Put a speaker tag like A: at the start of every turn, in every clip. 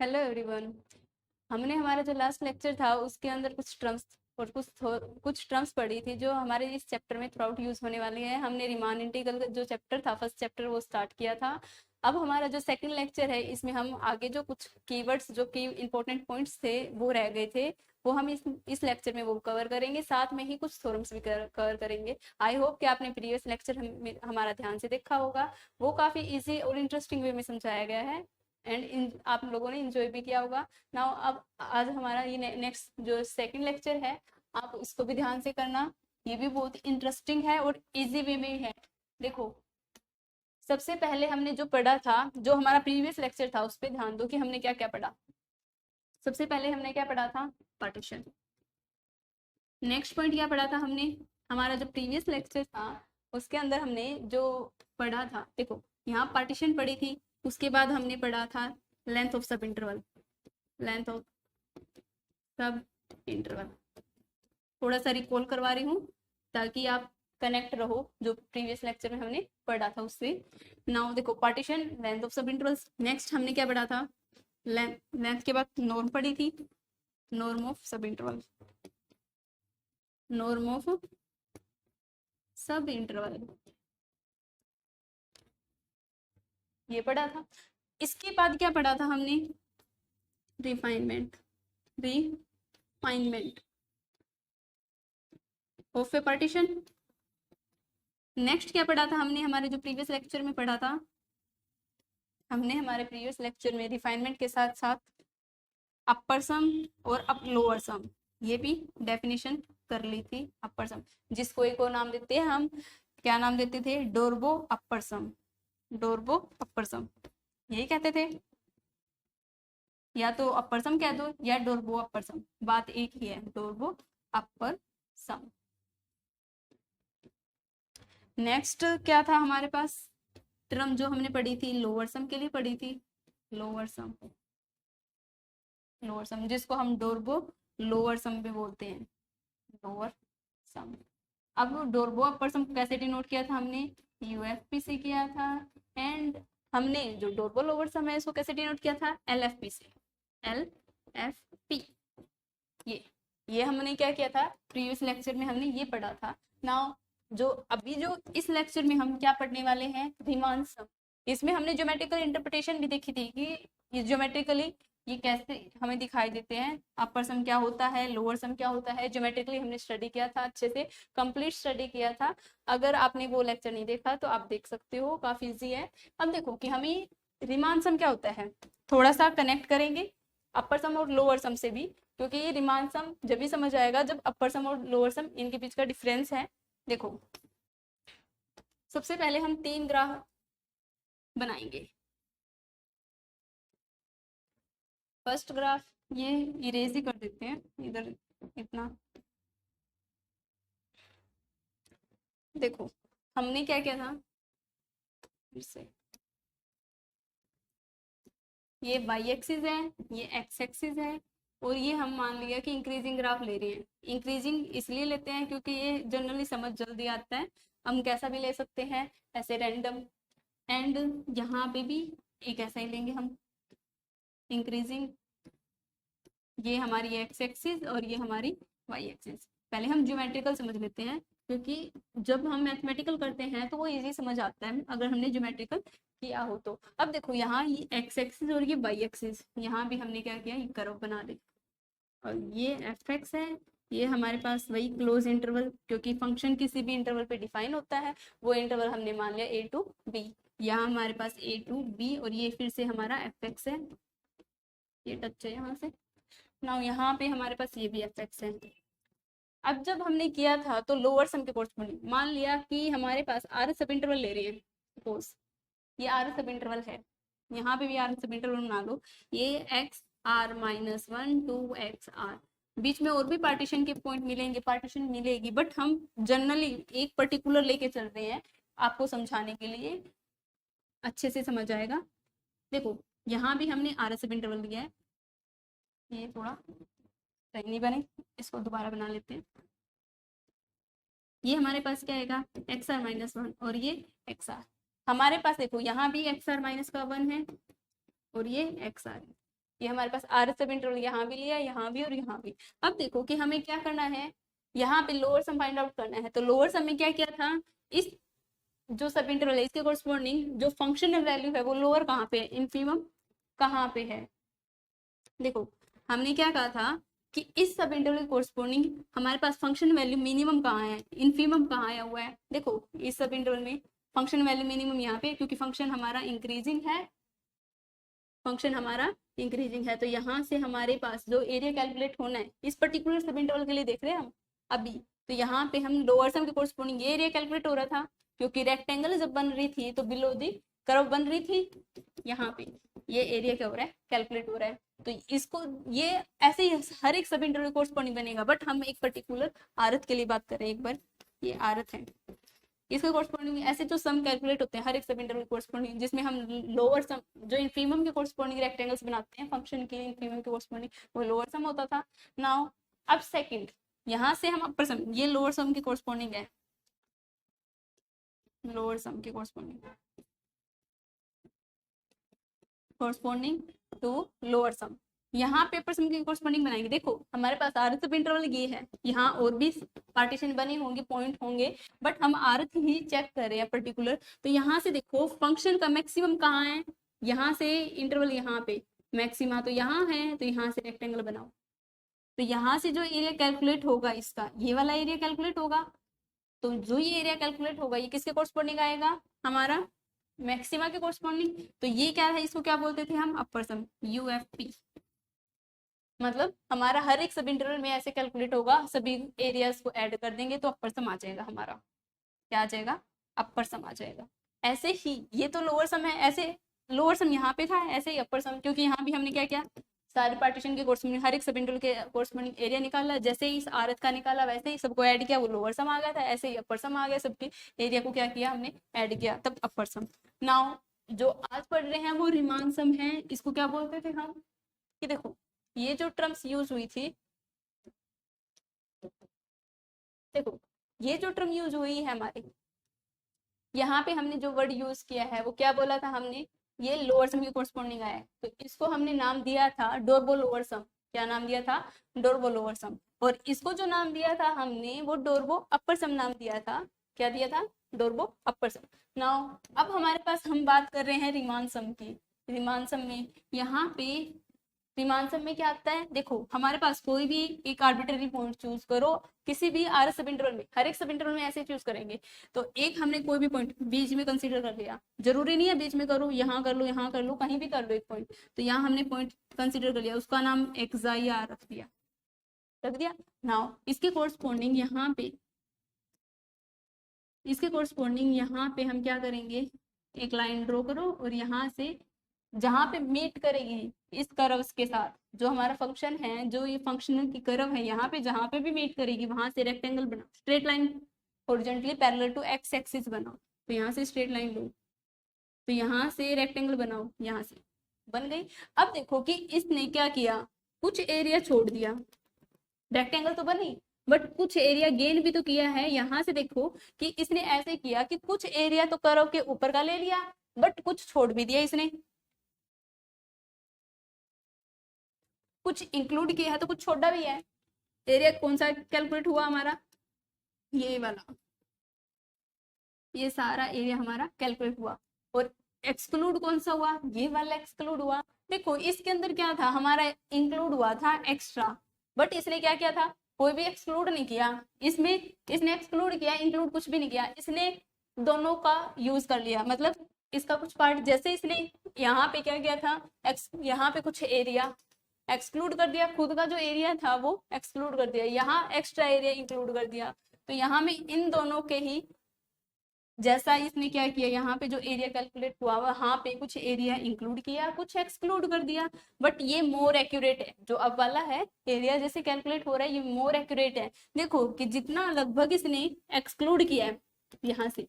A: Hello everyone. हमने हमारा जो लास्ट लेक्चर था उसके अंदर कुछ टर्म्स और कुछ टर्म्स पढ़ी थी जो हमारे इस चैप्टर में थ्रू आउट यूज होने वाली है। हमने रीमान इंटीग्रल का जो चैप्टर था, फर्स्ट चैप्टर, वो स्टार्ट किया था। अब हमारा जो सेकंड लेक्चर है इसमें हम आगे जो कुछ कीवर्ड्स जो कि इंपॉर्टेंट पॉइंट्स थे वो रह गए थे, वो हम इस लेक्चर में वो कवर करेंगे। साथ में ही कुछ थ्योरम्स भी कवर करेंगे। आई होप कि आपने प्रीवियस लेक्चर हमारा ध्यान से देखा होगा। वो काफी इजी और इंटरेस्टिंग वे में समझाया गया है एंड आप लोगों ने इंजॉय भी किया होगा। नाउ अब आज हमारा ये नेक्स्ट जो सेकंड लेक्चर है, आप इसको भी ध्यान से करना। ये भी बहुत इंटरेस्टिंग है और इजी वे में है। देखो, सबसे पहले हमने जो पढ़ा था, जो हमारा प्रीवियस लेक्चर था, उस पर ध्यान दो कि हमने क्या क्या पढ़ा। सबसे पहले हमने क्या पढ़ा था? पार्टीशन। नेक्स्ट पॉइंट क्या पढ़ा था हमने? हमारा जो प्रीवियस लेक्चर था उसके अंदर हमने जो पढ़ा था, देखो यहाँ पार्टीशन पढ़ी थी। उसके बाद हमने पढ़ा था लेंथ ऑफ सब इंटरवल। लेंथ ऑफ सब इंटरवल थोड़ा सा रिकॉल करवा रही हूँ ताकि आप कनेक्ट रहो जो प्रीवियस लेक्चर में हमने पढ़ा था उससे। नाउ देखो, पार्टीशन, लेंथ ऑफ सब इंटरवल्स। नेक्स्ट हमने क्या पढ़ा था? लेंथ लेंथ के बाद नॉर्म पढ़ी थी। नॉर्म ऑफ सब इंटरवल। नॉर्म ऑफ सब इंटरवल ये पढ़ा था। इसके बाद क्या पढ़ा था हमने? Refinement. Refinement of A partition. Next क्या पढ़ा था हमने? हमारे जो प्रीवियस लेक्चर में पढ़ा था, हमने हमारे प्रीवियस लेक्चर में रिफाइनमेंट के साथ साथ अपर सम और अप लोअर सम ये भी डेफिनेशन कर ली थी। अपर सम जिसको एक और नाम देते हैं हम, क्या नाम देते थे? डोरबो अपर सम। डोरबो अपर सम यही कहते थे, या तो अपर सम कह दो या डोरबो अपर सम, बात एक ही है, डोरबो अपर सम। नेक्स्ट क्या था हमारे पास? टर्म जो हमने पढ़ी थी लोअर सम के लिए पढ़ी थी। Lower sum. लोअर सम जिसको हम डोरबो लोअर सम भी बोलते हैं। Lower sum. अब डोरबो अपर सम कैसे डिनोट किया था हमने? यूएफपी से किया था। एंड हमने जो डोरबो लोअर सम है इसको कैसे डिनोट किया था? एलएफपी से। एलएफपी ये ये हमने क्या किया था? प्रीवियस लेक्चर में हमने ये पढ़ा था। नाउ जो अभी जो इस लेक्चर में हम क्या पढ़ने वाले हैं? रीमान सम। इसमें हमने ज्योमेट्रिकल इंटरप्रिटेशन भी देखी थी कि ये ज्योमेट्रिकली ये कैसे हमें दिखाई देते हैं। अपर सम क्या होता है, लोअर सम क्या होता है, ज्योमेट्रिकली हमने स्टडी किया था, अच्छे से कंप्लीट स्टडी किया था। अगर आपने वो लेक्चर नहीं देखा तो आप देख सकते हो, काफी इजी है। अब देखो कि हमें रीमान सम क्या होता है, थोड़ा सा कनेक्ट करेंगे अपर सम और लोअर सम से भी, क्योंकि ये रीमान सम जब भी समझ आएगा जब अपर सम और लोअर सम इनके बीच का डिफरेंस है। देखो, सबसे पहले हम तीन ग्राफ बनाएंगे। फर्स्ट ग्राफ ये इरेज ही कर देते हैं इधर इतना। देखो हमने क्या किया था, फिर से ये वाई एक्सिस है, ये एक्स एक्सिस है, और ये हम मान लिया कि इंक्रीजिंग ग्राफ ले रहे हैं। इंक्रीजिंग इसलिए लेते हैं क्योंकि ये जनरली समझ जल्दी आता है। हम कैसा भी ले सकते हैं, ऐसे रैंडम। एंड यहाँ पे भी एक ऐसा ही लेंगे हम, इंक्रीजिंग। ये हमारी एक्स एक्सिस और ये हमारी वाई एक्सिस। पहले हम ज्योमेट्रिकल समझ लेते हैं, क्योंकि जब हम मैथमेटिकल करते हैं तो वो इजी समझ आता है अगर हमने ज्योमेट्रिकल किया हो तो। अब देखो यहाँ ये एक्स एक्सिस और ये वाई एक्सिस, यहाँ भी हमने क्या किया, ये कर्व बना दी। और ये एफ एक्स है, ये हमारे पास वही क्लोज इंटरवल, क्योंकि फंक्शन किसी भी इंटरवल पे डिफाइन होता है, वो इंटरवल हमने मान लिया ए टू बी। यहाँ हमारे पास ए टू बी, और ये फिर से हमारा एफ एक्स है, ये टच है यहाँ से। नाउ यहाँ पे हमारे पास ये भी एफ एक्स है। अब जब हमने किया था तो लोअर सम के कोर्सपोंडिंग मान लिया कि हमारे पास आर सब इंटरवल ले रहे हैं। सपोज ये आर सब इंटरवल है, यहाँ पे भी आर सब इंटरवल बना लो। ये x are minus one to x r, बीच में और भी पार्टीशन के पॉइंट मिलेंगे, पार्टीशन मिलेगी, बट हम जनरली एक पर्टिकुलर लेके चल रहे हैं आपको समझाने के लिए, अच्छे से समझ आएगा। देखो यहाँ भी हमने आर सब इंटरवल दिया है, ये थोड़ा सही नहीं बने, इसको दोबारा बना लेते हैं। ये हमारे पास क्या आएगा? एक्स आर माइनस वन, और ये एक्स आर। हमारे पास देखो यहाँ भी एक्स आर माइनस का वन है और ये एक्स आर है। ये हमारे पास आर सब इंटरवल यहाँ भी लिया, यहाँ भी और यहाँ भी। अब देखो कि हमें क्या करना है, यहाँ पे लोअर सम फाइंड आउट करना है। तो लोअर सम में क्या किया था, इस जो सब इंटरवल है इसके कोरस्पॉन्डिंग जो फंक्शनल वैल्यू है वो लोअर कहाँ पे है, इनफीमम कहाँ पे है। देखो हमने क्या कहा था कि इस सब इंटरवल के कोरस्पॉन्डिंग हमारे पास फंक्शन वैल्यू मिनिमम कहाँ है, इनफीमम कहाँ आया हुआ है। देखो इस सब इंटरवल में फंक्शन वैल्यू मिनिमम यहाँ पे, क्योंकि फंक्शन हमारा इंक्रीजिंग है, फंक्शन हमारा इंक्रीजिंग है। तो यहाँ से हमारे पास जो एरिया कैलकुलेट होना है इस पर्टिकुलर सब इंटरवल के लिए देख रहे हैं हम अभी, तो यहाँ पे हम लोअर सम के कोरस्पॉन्डिंग ये एरिया कैलकुलेट हो रहा था, क्योंकि रेक्टेंगल जब बन रही थी तो बिलो दी कर्व बन रही थी, यहाँ पे ये एरिया क्या हो रहा है, कैलकुलेट हो रहा है। तो इसको ये ऐसे ही हर एक सब इंटरवल कोरस्पॉन्डिंग बनेगा, बट हम एक पर्टिकुलर आरत के लिए बात करें एक बार। ये आरत है, इसके कोरस्पॉन्डिंग ऐसे जो सम कैलकुलेट होते हैं हर एक सब इंटरवल कोरस्पॉन्डिंग, जिसमें हम लोअर सम जो इनफीमम के कोरस्पॉन्डिंग रेक्टेंगल्स बनाते हैं फंक्शन के इनफीमम के कोरस्पॉन्डिंग, वो लोअर सम होता था। नाउ अब सेकंड, यहाँ से हम अपर सम, ये लोअर सम के कोरस्पॉन्डिंग है, लोअर सम के कोरस्पॉन्डिंग टू लोअर सम, यहाँ पे अपर सम की कोरस्पॉन्डिंग बनाएंगे। देखो हमारे पास आरत सब इंटरवल ये है, यहाँ और भी पार्टीशन बने होंगे, पॉइंट होंगे, बट हम आरत ही चेक कर रहे हैं पर्टिकुलर। तो यहाँ से देखो फंक्शन का मैक्सिमम कहाँ है, यहाँ से इंटरवल यहाँ पे मैक्सिमा तो यहाँ है, तो यहाँ से रेक्टेंगल बनाओ। तो यहाँ से जो एरिया कैलकुलेट होगा इसका, ये वाला एरिया कैलकुलेट होगा, तो जो ये एरिया कैलकुलेट होगा ये किसके कोरस्पॉन्डिंग आएगा, हमारा मैक्सिमा के कोरस्पॉन्डिंग। तो ये क्या है, इसको क्या बोलते थे हम, अपर सम, यूएफपी। मतलब हमारा हर एक सब इंटरवल में ऐसे कैलकुलेट होगा, सभी एरियाज को ऐड कर देंगे तो अपर सम आ जाएगा हमारा, क्या आ जाएगा, अपर सम आ जाएगा। ऐसे ही ये तो लोअर सम है, ऐसे लोअर सम यहाँ पे था, ऐसे ही अपर सम, क्योंकि यहाँ भी हमने क्या किया, सारे पार्टीशन के कोर्स में हर एक सब इंटरवल के कोर्स में एरिया निकाला, जैसे ही इस आरत का निकाला वैसे ही सबको ऐड किया, वो लोअर सम आ गया था, ऐसे ही अपर सम आ गया, सबके एरिया को क्या किया हमने, ऐड किया, तब अपर सम। नाउ जो आज पढ़ रहे हैं वो रिमान सम है, इसको क्या बोलते थे हम, कि देखो ये जो टर्म्स यूज हुई थी, देखो ये जो टर्म यूज हुई है हमारी, यहाँ पे हमने जो वर्ड यूज किया है वो क्या बोला था हमने, ये लोअर सम के कोरस्पॉन्डिंग आया है, तो इसको हमने नाम दिया था डोरबो लोअर सम। क्या नाम दिया था, डोरबो लोअर सम। और इसको जो नाम दिया था हमने वो डोरबो अपर सम नाम दिया था। क्या दिया था, डोरबो अपर सम। नाउ अब हमारे पास हम बात कर रहे हैं रिमान सम की। रिमान सम में यहाँ पे रिमान सम में क्या आता है, देखो हमारे पास कोई भी एक आर्बिट्ररी पॉइंट चूज करो किसी भी आर सब इंटरवल में, हर एक सब इंटरवल में ऐसे चूज करेंगे। तो एक हमने कोई भी पॉइंट बीच में कंसीडर कर लिया, जरूरी नहीं है बीच में करो, यहाँ कर लो, यहाँ कर लो, कहीं भी कर लो एक पॉइंट। तो यहाँ हमने पॉइंट कंसीडर कर लिया, उसका नाम एक्स आई आर रख दिया। नाउ इसके कोरस्पॉन्डिंग यहाँ पे, इसके कोरस्पॉन्डिंग यहाँ पे हम क्या करेंगे, एक लाइन ड्रॉ करो और यहाँ से जहां पे मीट करेगी इस कर्व के साथ, जो हमारा फंक्शन है, जो ये फंक्शन की कर्व है, यहाँ पे जहां पे भी मीट करेगी वहां से रेक्टेंगल बनाओ, straight line horizontally parallel to X axis बनाओ। तो यहाँ से स्ट्रेट लाइन लो, तो यहाँ से रेक्टेंगल बनाओ, यहाँ से बन गई। अब देखो कि इसने क्या किया, कुछ एरिया छोड़ दिया, रेक्टेंगल तो बनी बट कुछ एरिया गेन भी तो किया है। यहाँ से देखो कि इसने ऐसे किया कि कुछ एरिया तो कर्व के ऊपर का ले लिया बट कुछ छोड़ भी दिया इसने, कुछ इंक्लूड किया है तो कुछ छोड़ा भी है। एरिया कौन सा कैलकुलेट हुआ हमारा, ये वाला, ये सारा एरिया हमारा कैलकुलेट हुआ। और एक्सक्लूड कौन सा हुआ, ये वाला एक्सक्लूड हुआ। देखो इसके अंदर क्या था, हमारा इंक्लूड हुआ था एक्स्ट्रा, बट इसने क्या किया था, कोई भी एक्सक्लूड नहीं किया इसमें, इसने एक्सक्लूड किया, इंक्लूड कुछ भी नहीं किया, इसने दोनों का यूज कर लिया। मतलब इसका कुछ पार्ट, जैसे इसने यहाँ पे क्या किया था, यहाँ पे कुछ एरिया एक्सक्लूड कर दिया, खुद का जो एरिया था वो एक्सक्लूड कर दिया, यहाँ एक्स्ट्रा एरिया इंक्लूड कर दिया। तो यहाँ में इन दोनों के ही जैसा इसने क्या किया, यहाँ पे जो एरिया कैलकुलेट हुआ वहां पे कुछ एरिया इंक्लूड किया, कुछ एक्सक्लूड कर दिया, बट ये मोर एक्यूरेट है। जो अब वाला है एरिया जैसे कैलकुलेट हो रहा है ये मोर एक्यूरेट है। देखो कि जितना लगभग इसने एक्सक्लूड किया है यहाँ से,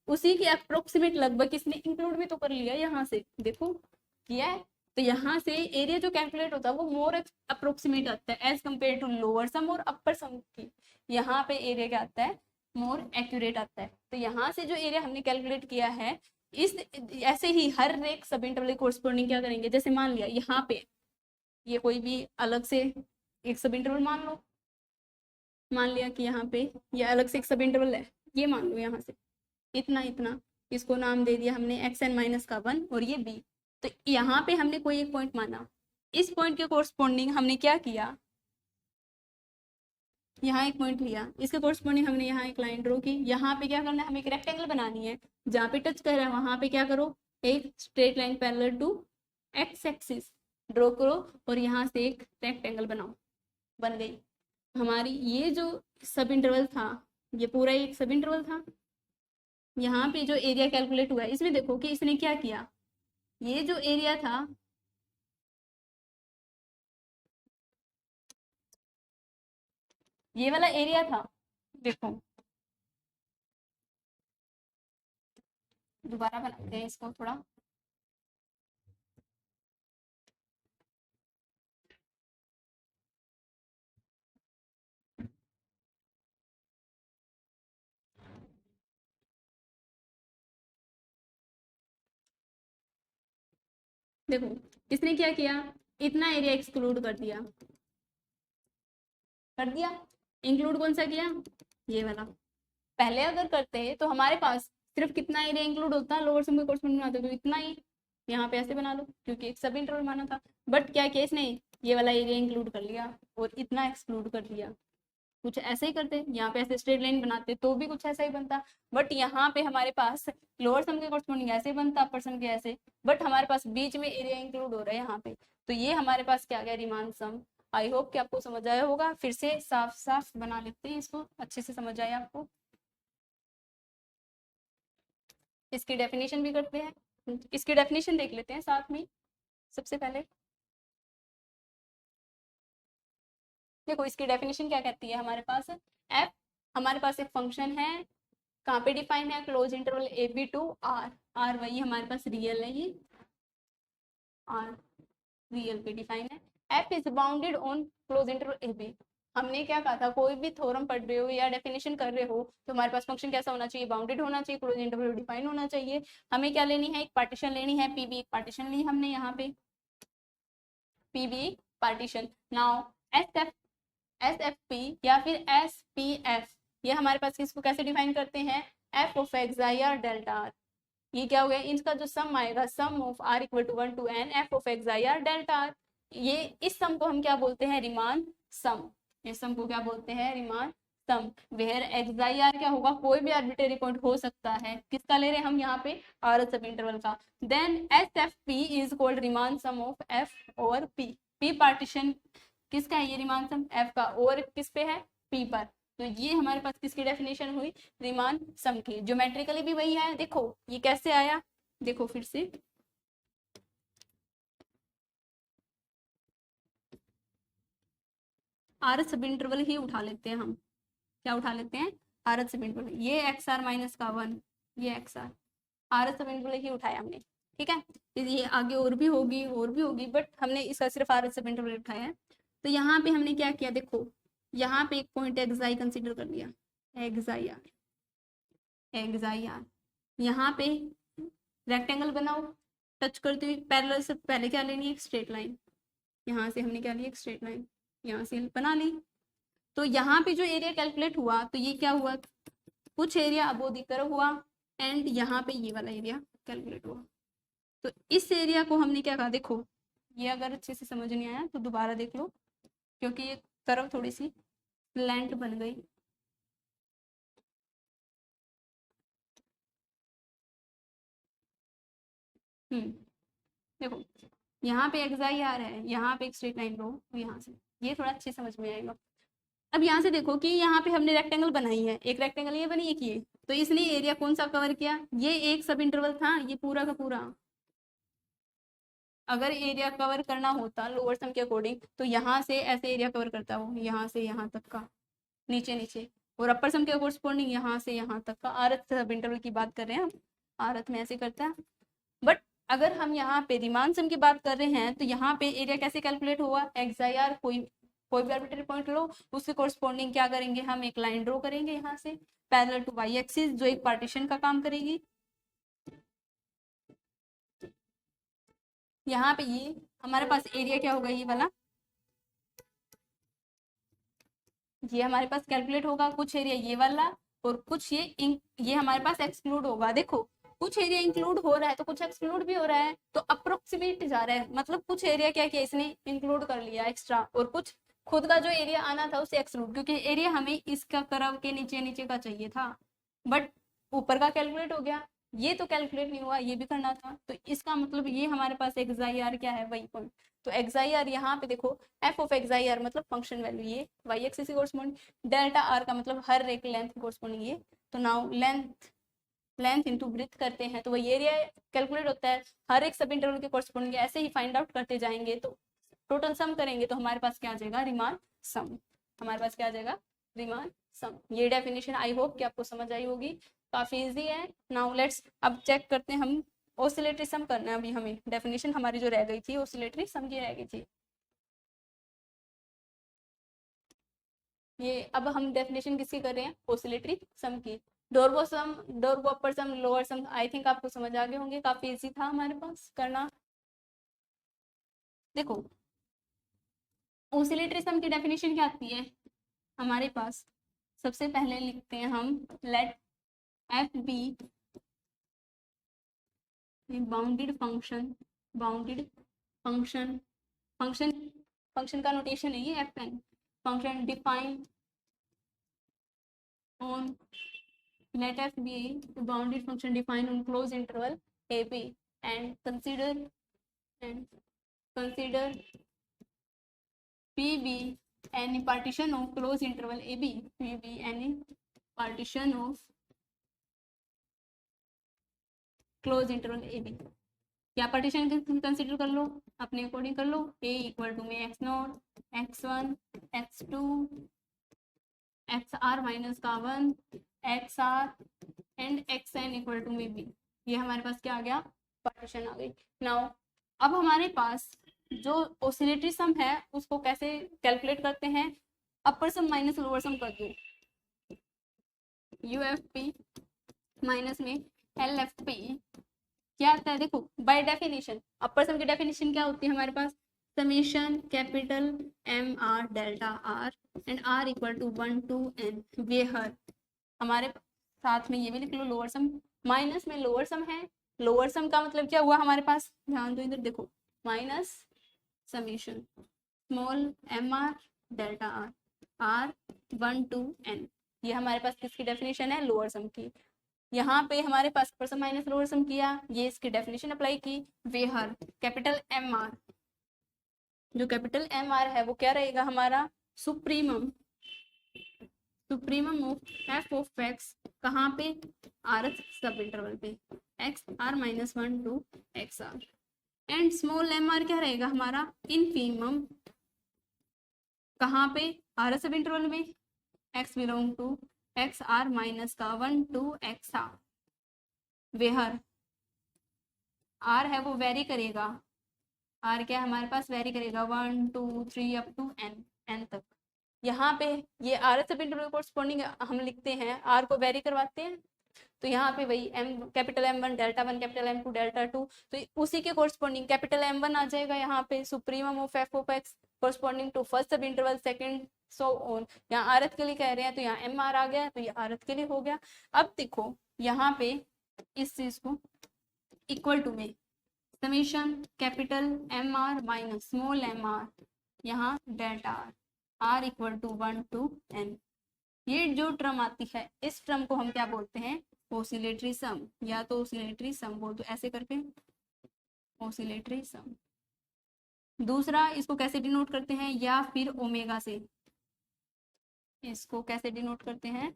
A: उसी के अप्रोक्सीमेट लगभग इसने इंक्लूड भी तो कर लिया यहाँ से, देखो किया है। तो यहाँ से एरिया जो कैलकुलेट होता है वो मोर अप्रोक्सीमेट आता है as compare to lower sum और अपर सम की। यहाँ पे एरिया क्या आता है, मोर एक्यूरेट आता है। तो यहाँ से जो एरिया हमने कैलकुलेट किया है, इस ऐसे ही हर एक सब इंटरवल कोरस्पॉन्डिंग क्या करेंगे, जैसे मान लिया यहाँ पे ये कोई भी अलग से एक सब इंटरवल मान लो, मान लिया कि यहाँ पे ये अलग से एक सब इंटरवल है, ये मान लो यहाँ से इतना इतना, इसको नाम दे दिया हमने एक्स एन माइनस का 1 और ये बी। तो यहाँ पे हमने कोई एक पॉइंट माना, इस पॉइंट के कोरस्पोंडिंग हमने क्या किया, यहाँ एक पॉइंट लिया, इसके कोरस्पोंडिंग हमने यहाँ एक लाइन ड्रॉ की। यहाँ पे क्या करना है, हमें एक रेक्टेंगल बनानी है, जहाँ पे टच कर रहा है वहां पे क्या करो, एक straight line parallel to X axis draw करो और यहाँ से एक रेक्टेंगल बनाओ। बन गई हमारी ये जो सब इंटरवल था, ये पूरा एक सब इंटरवल था। यहाँ पे जो एरिया कैलकुलेट हुआ है इसमें देखो कि इसने क्या किया, ये जो एरिया था ये वाला एरिया था, देखो दोबारा बनाते हैं इसको थोड़ा। देखो इसने क्या किया, इतना एरिया एक्सक्लूड कर दिया। इंक्लूड कौन सा किया, ये वाला। पहले अगर करते तो हमारे पास सिर्फ कितना एरिया इंक्लूड होता है, लोअर सम के कोर्स में बनाते तो इतना ही, यहाँ पे ऐसे बना लो क्योंकि एक सब इंटरवल माना था। बट क्या किया इसने, ये वाला एरिया इंक्लूड कर लिया और इतना एक्सक्लूड कर दिया। कुछ ऐसे ही करते, यहाँ पे ऐसे स्ट्रेट लाइन बनाते तो भी कुछ ऐसा ही बनता। बट यहाँ पे हमारे पास लोअर सम के कोरस्पोंडिंग ऐसे बनता, अपर सम के ऐसे, बट हमारे पास बीच में एरिया इंक्लूड हो रहा है यहाँ पे, तो ये हमारे पास क्या गया, रीमान सम। आई होप कि आपको समझ आया होगा। फिर से साफ साफ बना लेते हैं इसको, अच्छे से समझ आया आपको। इसकी डेफिनेशन भी करते हैं, इसकी डेफिनेशन देख लेते हैं साथ में। सबसे पहले देखो इसकी डेफिनेशन क्या कहती है, हमारे पास एफ, हमारे पास एक फंक्शन है, कहाँ पे डिफाइन है, close interval A B to R. R वही हमारे पास रियल है, ये आर रियल पे डिफाइन है। F is bounded on close interval A B. हमने क्या कहा था, कोई भी थ्योरम पढ़ रहे हो या डेफिनेशन कर रहे हो तो हमारे पास फंक्शन कैसा होना चाहिए, बाउंडेड होना चाहिए, क्लोज इंटरवल डिफाइन होना चाहिए। हमें क्या लेनी है, एक पार्टीशन लेनी है, पी बी एक पार्टीशन ली हमने यहाँ पे, P be partition. Now S F P या फिर एस पी एफ, ये हमारे पास इसको कैसे डिफाइन करते हैं, f of x I r delta are. ये क्या हो गया, इनका जो सम आएगा, sum of r equal to 1 to n f of x I r delta are. ये इस सम को हम क्या बोलते हैं, रीमान सम। इस सम को क्या बोलते हैं, Riemann sum. Where X I R क्या होगा, कोई भी आर्बिट्रेरी पॉइंट हो सकता है, किसका ले रहे हैं हम यहाँ पे, आर सब इंटरवल का। Then S F P is called Riemann sum of F और पी। पी पार्टीशन किसका है, ये रीमान सम एफ का, और किस पे है, पी पर। तो ये हमारे पास किसकी डेफिनेशन हुई, रीमान सम की। ज्योमेट्रिकली भी वही है, देखो ये कैसे आया, देखो फिर से आर सब इंटरवल ही उठा लेते हैं हम। क्या उठा लेते हैं, आर सब इंटरवल, ये एक्स आर माइनस का 1, ये एक्स आर, आर सब इंटरवल ही उठाया हमने। ठीक है, ये आगे और भी होगी बट हमने इसका सिर्फ आर सब इंटरवल उठाया है। तो यहाँ पे हमने क्या किया, देखो यहाँ पे एक पॉइंट एक्साई कंसीडर कर लिया, एक्साई आर, एक्साई आर। यहाँ पे रेक्टेंगल बनाओ, टच करते हुए पैरेलल से पहले क्या लेनी है, एक स्ट्रेट लाइन। यहाँ से हमने क्या लिया, एक स्ट्रेट लाइन, यहाँ से बना ली। तो यहाँ पे जो एरिया कैलकुलेट हुआ तो ये क्या हुआ, कुछ एरिया अबोव द कर्व हुआ एंड यहाँ पे ये वाला एरिया कैलकुलेट हुआ। तो इस एरिया को हमने क्या कहा, देखो ये अगर अच्छे से समझ नहीं आया तो दोबारा देख लो, क्योंकि ये कर्व थोड़ी सी स्लैंट बन गई। देखो यहाँ पे एक्साई आ रहा है, यहाँ पे एक स्ट्रेट लाइन लो, यहाँ से ये थोड़ा अच्छे समझ में आएगा। अब यहाँ से देखो कि यहाँ पे हमने रेक्टेंगल बनाई है, एक रेक्टेंगल ये बनी, एक ये, तो इसने एरिया कौन सा कवर किया, ये एक सब इंटरवल था, ये पूरा का पूरा। अगर एरिया कवर करना होता लोअर सम के अकॉर्डिंग तो यहाँ से ऐसे एरिया कवर करता हो, यहाँ से यहाँ तक का, नीचे नीचे, और अपर सम के कोरस्पोंडिंग यहाँ से यहाँ तक का। आरत सब इंटरवल की बात कर रहे हैं हम, आरत में ऐसे करता है। बट अगर हम यहाँ पे रीमान सम की बात कर रहे हैं तो यहाँ पे एरिया कैसे कैलकुलेट हुआ, एक्स आई आर, कोई भी आर्बिट्रेरी पॉइंट लो, उसके कोरस्पोंडिंग क्या करेंगे हम, एक लाइन ड्रॉ करेंगे यहाँ से पैरेलल टू वाई एक्सिस, जो एक पार्टीशन का काम करेगी। यहाँ पे ये हमारे पास एरिया क्या होगा, ये वाला, ये हमारे पास कैलकुलेट होगा कुछ एरिया ये वाला, और कुछ ये हमारे पास एक्सक्लूड होगा। देखो कुछ एरिया इंक्लूड हो रहा है तो कुछ एक्सक्लूड भी हो रहा है, तो अप्रोक्सीमेट जा रहा है, मतलब कुछ एरिया क्या किया इसने इंक्लूड कर लिया एक्स्ट्रा, और कुछ खुद का जो एरिया आना था उसे एक्सक्लूड, क्योंकि एरिया हमें इसका कर्व के नीचे नीचे का चाहिए था, बट ऊपर का कैलकुलेट हो गया, ये तो कैलकुलेट नहीं हुआ, ये भी करना था, तो इसका मतलब ये हमारे पास एक्स क्या है, वही पॉइंट। तो एक्स यहाँ पे देखो, एफ ऑफ एक्स मतलब फंक्शन वैल्यू, ये वाई एक्सिस की कोरस्पॉन्डिंग, डेल्टा आर का मतलब हर एक लेंथ की कोरस्पॉन्डिंग ये, तो नाउ लेंथ इंटू ब्रेथ करते हैं तो वही एरिया कैलकुलेट होता है, हर एक सब इंटरवल के कोरस्पॉन्डिंग ऐसे ही फाइंड आउट करते जाएंगे, तो टोटल सम करेंगे तो हमारे पास क्या आ जाएगा, रिमान सम, हमारे पास क्या आ जाएगा, रिमान सम। ये डेफिनेशन आई होप कि आपको समझ आई होगी, काफी इजी है। नाउ लेट्स अब चेक करते हैं, हम ऑसिलेटरी सम करना है अभी हमें, डेफिनेशन हमारी जो रह गई थी ऑसिलेटरी सम की रह गई थी, ये अब हम डेफिनेशन किसकी कर रहे हैं, ऑसिलेटरी सम की। डोरबो सम, डोरबो अपर सम, लोअर सम, आई थिंक आपको समझ आ गए होंगे, काफी इजी था हमारे पास करना। देखो ऑसिलेटरी सम की डेफिनेशन क्या आती है हमारे पास, सबसे पहले लिखते हैं हम, let F be bounded function, bounded function, function function का नोटेशन है ये F N, function define on, let f be a bounded function defined on closed interval ab, and and consider p be any partition of closed interval ab, p be any partition of closed interval ab, क्या partition consider कर लो, अपने according कर लो, a equal to में x naught, x one, x two, x are minus का one, x are and x n equal to में B, ये हमारे पास क्या आ गया, पार्टीशन आ गई। नाउ अब हमारे पास जो ऑसिलेटरी सम है उसको कैसे कैलकुलेट करते हैं, अपर सम माइनस लोअर सम कर दो, यू एफ पी माइनस में एल एफ पी क्या आता है, देखो बाय डेफिनेशन अपर सम की डेफिनेशन क्या होती है हमारे पास, summation capital M R delta r and r equal to 1 to n, where, हमारे साथ में ये भी लिख लो लोअर सम, माइनस में लोअर सम है, लोअर सम का मतलब क्या हुआ हमारे पास, ध्यान दो इधर देखो, minus summation small M R delta are are 1 to n, ये हमारे पास किसकी डेफिनेशन है, लोअर सम की। यहाँ पे हमारे पास अपर सम माइनस लोअर सम किया, ये इसकी डेफिनेशन अप्लाई की, वेहर कैपिटल एम आर, जो कैपिटल एम आर है वो क्या रहेगा हमारा, supremum, supremum of F of X, कहाँ पे, आरथ सब इंटरवल पे, X are minus 1 to X are, and small M R क्या रहेगा हमारा, इनफीमम, कहाँ पे, आरथ सब इंटरवल में, X belong to x are minus का 1 to X R, where R है वो वेरी करेगा, आर क्या हमारे पास वेरी करेगा 1 2 3 अप टू एन, एन तक, यहाँ पे ये आर सब इंटरवल कोरस्पॉन्डिंग हम लिखते हैं, आर को वेरी करवाते हैं, तो यहाँ पे वही M capital M one delta one capital M two delta two, तो उसी के कोरस्पॉन्डिंग कैपिटल एम वन आ जाएगा यहाँ पे, supremum of F of X corresponding to first sub interval second, so on, यहाँ आरथ के लिए कह रहे हैं तो यहाँ एम आर आ गया, तो ये आरथ के लिए हो गया। अब देखो यहाँ पे इस चीज को इक्वल टू में summation capital M r minus small M r, यहाँ delta are, r equal to 1 to n, ये जो टर्म आती है इस टर्म को हम क्या बोलते हैं, ऑसिलेटरी सम, या तो ऑसिलेटरी सम बोल दो ऐसे करके, ऑसिलेटरी सम। दूसरा इसको कैसे डिनोट करते हैं, या फिर ओमेगा से, इसको कैसे डिनोट करते हैं,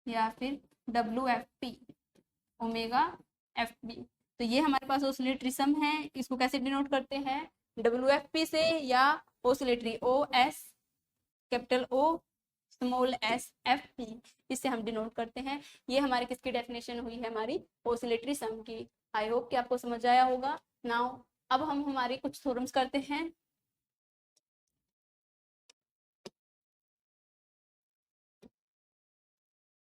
A: या फिर W F P, omega F B, तो ये हमारे पास ऑसिलेटरी सम है, इसको कैसे डिनोट करते हैं, डब्ल्यू एफ पी से, या ऑसिलेटरी ओ एस कैपिटल ओ स्मॉल एस एफ पी, इससे हम डिनोट करते हैं। ये हमारे किसकी डेफिनेशन हुई है, हमारी ऑसिलेटरी सम की। आई होप कि आपको समझ आया होगा। नाउ अब हम हमारे कुछ थ्योरम्स करते हैं।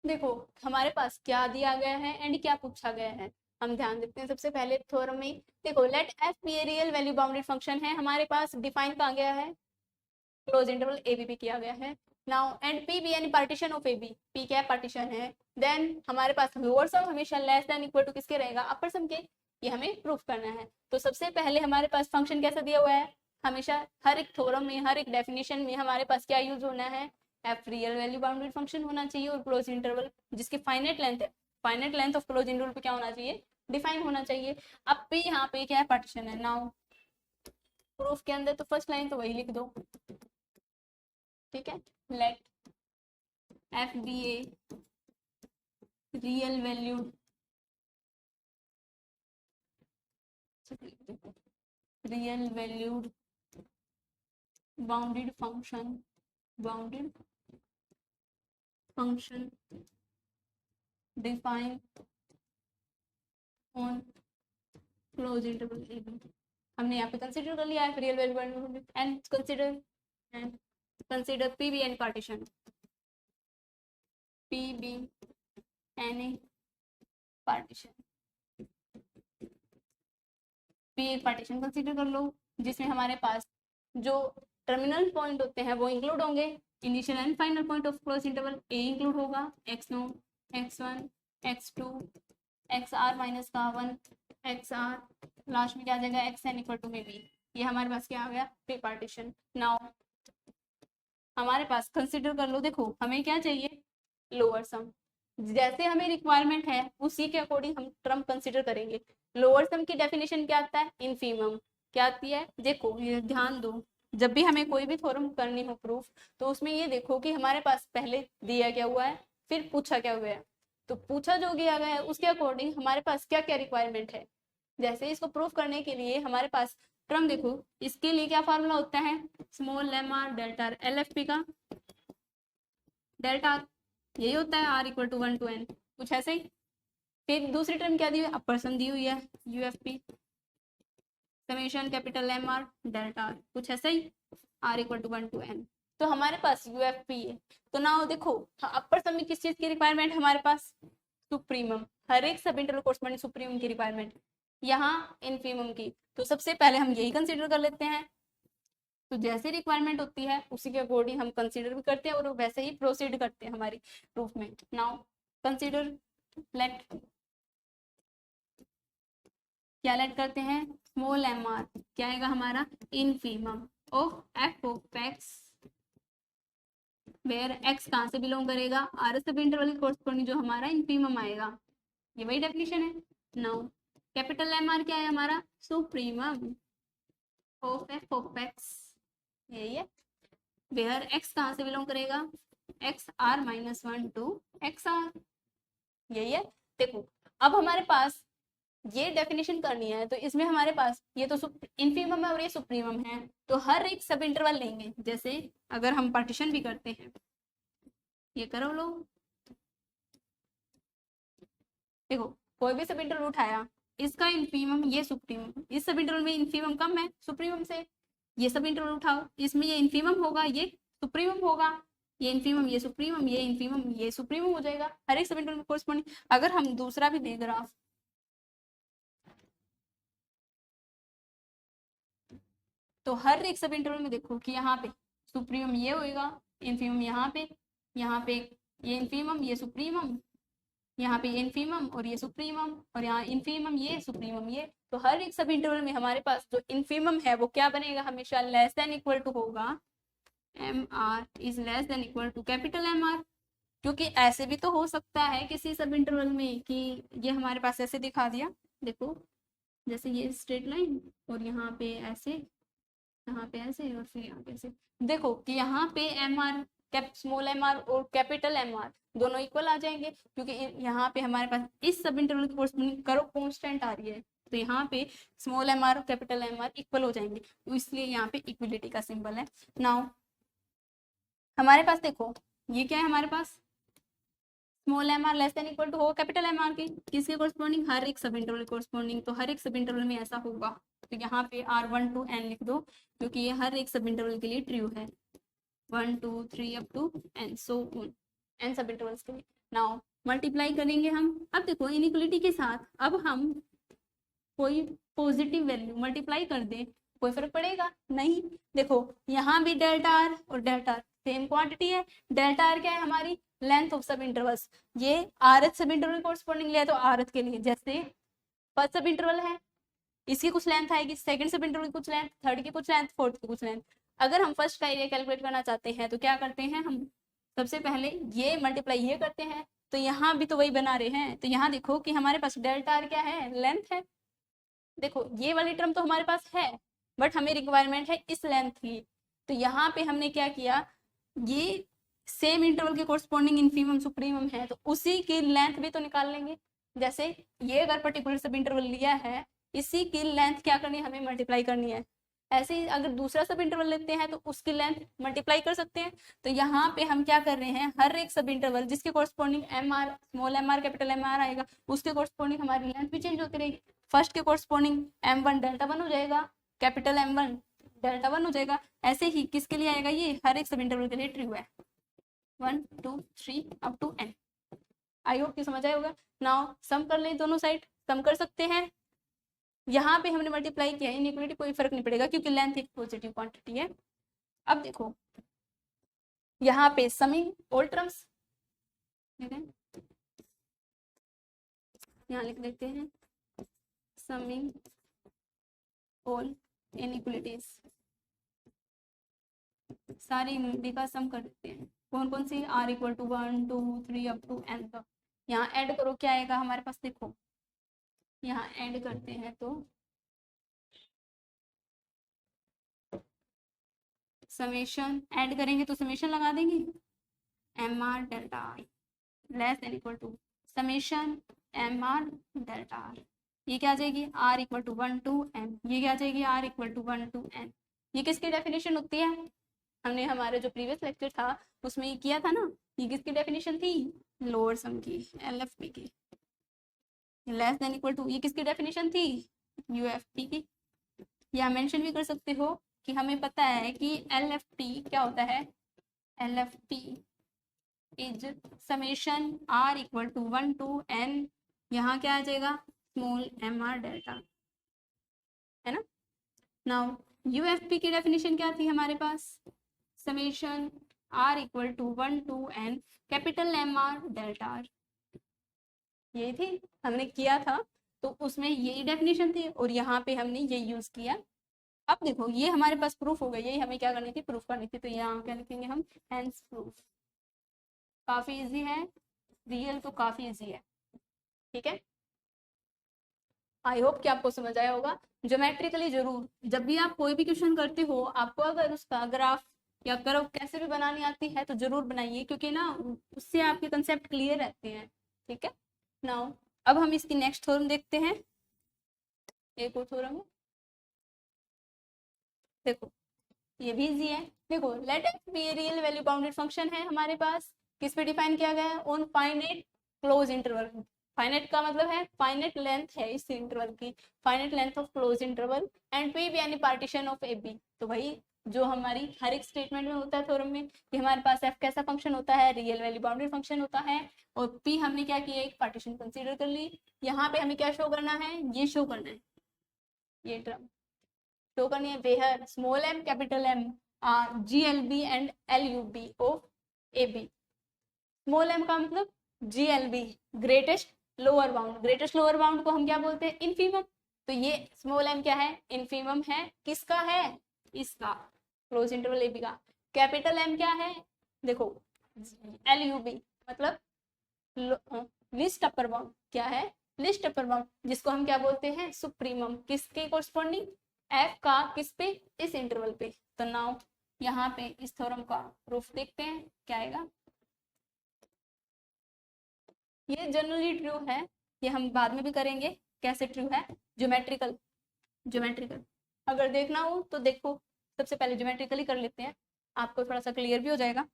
A: देखो हमारे पास क्या दिया गया है एंड क्या पूछा गया है, हम ध्यान देते हैं सबसे पहले थ्योरम में। देखो let F be a real value bounded function है, हमारे पास डिफाइन कहा गया है, close interval A B P किया गया है। नाउ एंड पी बी यानी partition of A B, P क्या पार्टीशन है, देन हमारे पास लोअर सम हमेशा लेस देन इक्वल टू किसके रहेगा, अपर सम के। ये हमें प्रूफ करना है। तो सबसे पहले हमारे पास फंक्शन कैसा दिया हुआ है, हमेशा हर एक थ्योरम में, हर एक डेफिनेशन में हमारे पास क्या यूज होना है, F real value bounded function होना चाहिए और क्लोज इंटरवल जिसकी फाइनाइट लेंथ है, finite length of close interval पे क्या होना चाहिए, डिफाइन होना चाहिए। अब पे यहाँ पे क्या है, पार्टीशन है। नाउ प्रूफ के अंदर तो फर्स्ट लाइन तो वही लिख दो, ठीक है, let F be a real valued real valued bounded function define on close interval A B. हमने यहाँ पे कंसीडर कर लिया है real value and consider P be an partition, P be an partition, P एक पार्टीशन कंसीडर कर लो जिसमें हमारे पास जो टर्मिनल पॉइंट होते हैं वो इंक्लूड होंगे, initial and final point of close interval A include होगा, x0 x1 x2 xr minus का 1 xr, लास्ट में क्या आ जाएगा xn इक्वल टू में बी। ये हमारे पास क्या आ गया, प्री पार्टीशन। नाउ हमारे पास कंसिडर कर लो, देखो हमें क्या चाहिए, लोअर सम, जैसे हमें रिक्वायरमेंट है उसी के अकॉर्डिंग हम टर्म कंसिडर करेंगे। लोअर सम की डेफिनेशन क्या आता है, इनफीमम। क्या आती है, देखो ये ध्यान दो, जब भी हमें कोई भी थ्योरम करनी हो प्रूफ, तो उसमें ये देखो कि हमारे पास पहले दिया क्या हुआ है, फिर पूछा क्या हुआ है। तो पूछा जो गया गया है उसके अकॉर्डिंग हमारे पास क्या क्या रिक्वायरमेंट है। जैसे इसको प्रूफ करने के लिए हमारे पास टर्म देखो, इसके लिए क्या फार्मूला होता है, स्मॉल लेम r delta r, L F P का डेल्टा आर यही होता है, r equal to 1 to n, कुछ ऐसे ही। फिर दूसरी टर्म क्या दी हुई है, अपर सम दी हुई है, U F P summation capital M R delta r, कुछ ऐसा ही, r equal to 1 to n। तो हमारे पास यू एफ पी है। तो ना देखो अपर सम में किस चीज की रिक्वायरमेंट हमारे पास, सुप्रीमम, हर एक सब इंटरवल कोर्समेंट सुप्रीमम की रिक्वायरमेंट, यहाँ इनफीमम की। तो सबसे पहले हम यही कंसीडर कर लेते हैं। तो जैसे रिक्वायरमेंट होती है उसी के अकॉर्डिंग हम कंसीडर भी करते हैं और वैसे ही प्रोसीड करते हैं हमारी प्रूफ में। नाउ कंसीडर लेट, क्या लेट करते हैं, स्मॉल एम आर क्या आएगा हमारा, infimum of F of X, where X कहाँ से बिलोंग करेगा, आर सब इंटरवल के कोर्सपोंडिंग जो हमारा इनफीमम आएगा। ये वही डेफिनेशन है। नाउ कैपिटल एम आर क्या है हमारा, supremum of F of X, यही है, वेयर एक्स कहाँ से बिलोंग करेगा, X are minus 1 to X R, यही है। देखो अब हमारे पास ये डेफिनेशन करनी है, तो इसमें हमारे पास ये तो इनफीमम है और ये सुप्रीमम है, तो हर एक सब इंटरवल लेंगे। जैसे अगर हम पार्टीशन भी करते हैं, ये करो लो, देखो कोई भी सब इंटरवल उठाया, इसका इनफीमम ये सुप्रीमम, इस सब इंटरवल में इनफीमम कम है सुप्रीमम से, ये सब इंटरवल उठाओ, इसमें ये इनफीमम होगा ये सुप्रीमम होगा, ये इनफीमम ये सुप्रीमम, ये इनफीमम ये सुप्रीमम हो जाएगा हर एक सब इंटरवल में कोर्सपोंडिंग। अगर हम दूसरा भी दें ग्राफ, तो हर एक सब इंटरवल में देखो कि यहाँ पे सुप्रीमम ये होएगा, इनफीमम यहाँ पे ये इनफीमम ये सुप्रीमम, यहाँ पे इनफीमम और ये सुप्रीमम, और यहाँ इनफीमम ये सुप्रीमम ये। तो हर एक सब इंटरवल में हमारे पास जो इनफीमम है वो क्या बनेगा, हमेशा लेस देन इक्वल टू होगा, M R is less than equal to capital M R. क्योंकि ऐसे भी तो हो सकता है किसी सब इंटरवल में कि ये हमारे पास ऐसे दिखा दिया, देखो जैसे ये स्ट्रेट लाइन और यहाँ पे ऐसे, यहाँ पे ऐसे और फिर यहाँ पे ऐसे, देखो कि यहाँ पे M R small M R और कैपिटल एम आर दोनों इक्वल आ जाएंगे, क्योंकि यहाँ पे हमारे पास इस सब इंटरवल की कोर्सपोंडिंग करो कांस्टेंट आ रही है, तो यहाँ पे स्मॉल एम आर और कैपिटल एम आर इक्वल हो जाएंगे, तो इसलिए यहाँ पे इक्वलिटी का सिंबल है। नाउ हमारे पास देखो ये क्या है, हमारे पास small M R less than equal to होगा कैपिटल एम आर की, किसके कोर्सपोंडिंग, हर एक सब इंटरवल कोर्सपोंडिंग। तो हर एक सब इंटरवल में ऐसा होगा, तो यहाँ पे R1 to n लिख दो, क्योंकि ये हर एक सब इंटरवल के लिए ट्रू है, 1 2 3 up to n, so n sub intervals के लिए। नाउ मल्टीप्लाई करेंगे हम। अब देखो इनइक्वलिटी के साथ अब हम कोई पॉजिटिव वैल्यू मल्टीप्लाई कर दें, कोई फर्क पड़ेगा नहीं। देखो यहाँ भी डेल्टा आर और डेल्टा आर सेम क्वांटिटी है। डेल्टा आर क्या है, हमारी लेंथ ऑफ सब इंटरवल्स। ये आरथ सब इंटरवल कोरस्पॉन्डिंग लिया तो आरथ के लिए, जैसे फर्स्ट सब इंटरवल है इसकी कुछ लेंथ आएगी, सेकंड सब इंटरवल की कुछ लेंथ, थर्ड की कुछ लेंथ, फोर्थ की कुछ लेंथ। अगर हम फर्स्ट का एरिया कैलकुलेट करना चाहते हैं तो क्या करते हैं हम, सबसे पहले ये मल्टीप्लाई ये करते हैं, तो यहाँ भी तो वही बना रहे हैं। तो यहाँ देखो कि हमारे पास डेल्टा आर क्या है, लेंथ है। देखो ये वाली टर्म तो हमारे पास है, बट हमें रिक्वायरमेंट है इस लेंथ की। तो यहाँ पे हमने क्या किया, ये सेम इंटरवल के कोरस्पॉन्डिंग इनफीमम सुप्रीमम है तो उसी की लेंथ भी तो निकाल लेंगे। जैसे ये अगर पर्टिकुलर सब इंटरवल लिया है, इसी की लेंथ क्या करनी है, हमें मल्टीप्लाई करनी है। ऐसे ही अगर दूसरा सब इंटरवल लेते हैं तो उसकी लेंथ मल्टीप्लाई कर सकते हैं। तो यहाँ पे हम क्या कर रहे हैं, हर एक सब इंटरवल जिसके corresponding M R, small M R, capital M R आएगा, उसके कोरस्पॉन्डिंग हमारी लेंथ भी चेंज होती रहेगी। फर्स्ट के कोरस्पॉन्डिंग M1 डेल्टा 1 हो जाएगा, कैपिटल M1 डेल्टा 1 हो जाएगा। ऐसे ही किसके लिए आएगा, ये हर एक सब इंटरवल के लिए ट्रू है, 1 2 3 up to n। I hope कि समझ आया होगा। नाउ सम कर लें, दोनों साइड सम कर सकते हैं। यहाँ पे हमने मल्टीप्लाई किया, इनइक्वलिटी कोई फर्क नहीं पड़ेगा क्योंकि लेंथ एक पॉजिटिव क्वांटिटी है। अब देखो यहाँ पे समिंग ऑल टर्म्स, यहाँ लिख देते हैं समिंग ऑल इनइक्वलिटीज, सारी इनइक्वलिटी का सम कर देते हैं। कौन कौन सी, r equal to 1 2 3 up to n तक। यहाँ ऐड करो, क्या आएगा हमारे पास, देखो यहाँ ऐड करते हैं तो समेशन ऐड करेंगे तो समेशन लगा देंगे, M are delta R less than equal to summation M R delta are. ये क्या आ जाएगी, r equal to 1 to n। ये क्या आ जाएगी, r equal to 1 to n। ये किसकी डेफिनेशन होती है, हमने हमारे जो प्रीवियस लेक्चर था उसमें ये किया था ना। ये किसकी डेफिनेशन थी, लोअर सम की, LFP की। लेस देन इक्वल टू ये किसकी डेफिनेशन थी, UFP की। या मेंशन भी कर सकते हो कि हमें पता है कि LFP क्या होता है, LFP is summation r equal to 1 to n, यहाँ क्या आ जाएगा, स्मॉल एम आर डेल्टा, है ना। नाउ UFP की डेफिनेशन क्या थी हमारे पास, summation r equal to 1 to n capital M R delta are. ये थी, हमने किया था तो उसमें यही डेफिनेशन थी और यहाँ पे हमने ये यूज किया। अब देखो ये हमारे पास प्रूफ हो गया, यही हमें क्या करनी थी, प्रूफ करनी थी। तो यहाँ क्या लिखेंगे हम, हेंस प्रूफ। काफी इजी है, रियल तो काफी इजी है, ठीक है। आई होप कि आपको समझ आया होगा। ज्योमेट्रिकली जरूर, जब भी आप कोई भी क्वेश्चन करते हो, आपको अगर उसका ग्राफ या कर्व कैसे भी बनानी आती है तो जरूर बनाइए, क्योंकि ना उससे आपके कंसेप्ट क्लियर रहते हैं, ठीक है। नाउ अब हम इसकी नेक्स्ट थ्योरम देखते हैं। एक और थ्योरम है, देखो ये भी इजी है। देखो let X be a real value bounded function है हमारे पास, किस पे डिफाइन किया गया है, on finite close interval. Finite का मतलब है फाइनाइट लेंथ है इस इंटरवल की, finite length of close interval and P be any partition of A B. तो भाई जो हमारी हर एक स्टेटमेंट में होता है थ्योरम में कि हमारे पास एफ कैसा फंक्शन होता है, रियल वैल्यू बाउंडेड फंक्शन होता है, और पी हमने क्या किया, एक पार्टीशन कंसीडर कर ली। यहाँ पे हमें क्या शो करना है, ये शो करना है, ये टर्म शो करनी है, where small M capital M R GLB and LUB of AB। Small M का मतलब GLB greatest lower bound, greatest lower bound को हम क्या बोलते हैं, इनफीमम। तो ये स्मॉल एम क्या है, इनफीमम है, किसका है, इसका, क्लोज इंटरवल AB का। कैपिटल एम क्या है, देखो LUB मतलब लिस्ट अपर बाउंड, क्या है, लिस्ट अपर बाउंड, जिसको हम क्या बोलते हैं, सुप्रीमम, किसके कोरस्पॉन्डिंग, एफ का, किस पे, इस इंटरवल पे। तो नाउ यहाँ पे इस थ्योरम का प्रूफ देखते हैं क्या आएगा। ये जनरली ट्रू है, ये हम बाद में भी करेंगे कैसे ट्रू है, ज्योमेट्रिकल। ज्योमेट्रिकल अगर देखना हो तो देखो, सबसे पहले ज्योमेट्रिकली कर लेते हैं, आपको थोड़ा सा क्लियर भी हो जाएगा।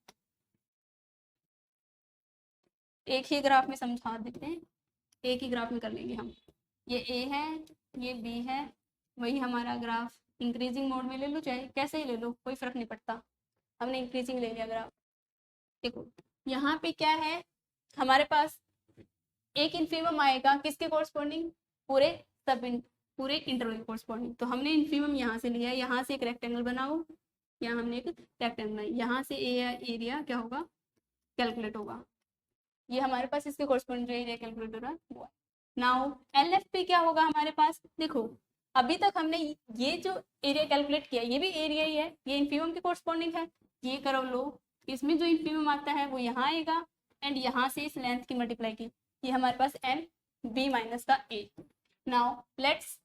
A: एक ही ग्राफ में समझा देते हैं, एक ही ग्राफ में कर लेंगे हम। ये ए है, ये बी है, वही हमारा ग्राफ इंक्रीजिंग मोड में ले लो, चाहे कैसे ही ले लो, कोई फर्क नहीं पड़ता। हमने इंक्रीजिंग ले लिया ग्राफ। देखो यहाँ पे क्या है, हमारे पास एक इन्फीमम आएगा किसके कोरस्पॉन्डिंग, पूरे सब पूरे इंटरवल के कोरस्पॉन्डिंग। तो हमने इन्फीमम यहाँ से लिया है, यहाँ से एक रेक्टेंगल बनाओ, यहाँ हमने एक रेक्टेंगल बनाई, यहाँ से एरिया क्या होगा, कैलकुलेट होगा। ये हमारे पास इसके कोरस्पॉन्डिंग जो एरिया कैलकुलेट हो रहा है वो। नाउ एल एफ पी क्या होगा हमारे पास, देखो अभी तक हमने ये जो एरिया कैलकुलेट किया ये भी एरिया ही है, ये इन्फीमम के कोरस्पॉन्डिंग है। ये करो लो, इसमें जो इन्फीमम आता है वो यहाँ आएगा एंड यहाँ से इस लेंथ की मल्टीप्लाई की, ये हमारे पास एम बी माइनस का a. Now let's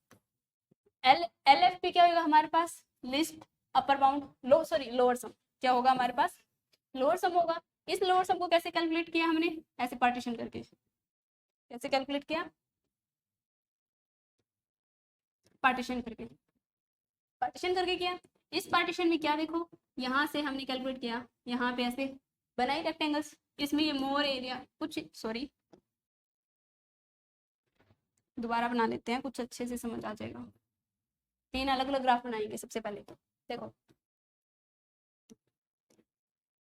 A: L L F P क्या होगा हमारे पास, लिस्ट अपर बाउंड लो सॉरी लोअर सम, क्या होगा हमारे पास, लोअर सम होगा। इस लोअर सम को कैसे कैलकुलेट किया हमने, ऐसे पार्टीशन करके। कैसे कैलकुलेट किया, पार्टीशन करके, पार्टीशन करके किया। इस पार्टीशन में क्या देखो, यहाँ से हमने कैलकुलेट किया, यहाँ पे ऐसे बनाई रेक्टेंगल्स, इसमें ये मोर एरिया कुछ सॉरी दोबारा बना लेते हैं, कुछ अच्छे से समझ आ जाएगा। 3 अलग अलग ग्राफ बनाएंगे। सबसे पहले तो देखो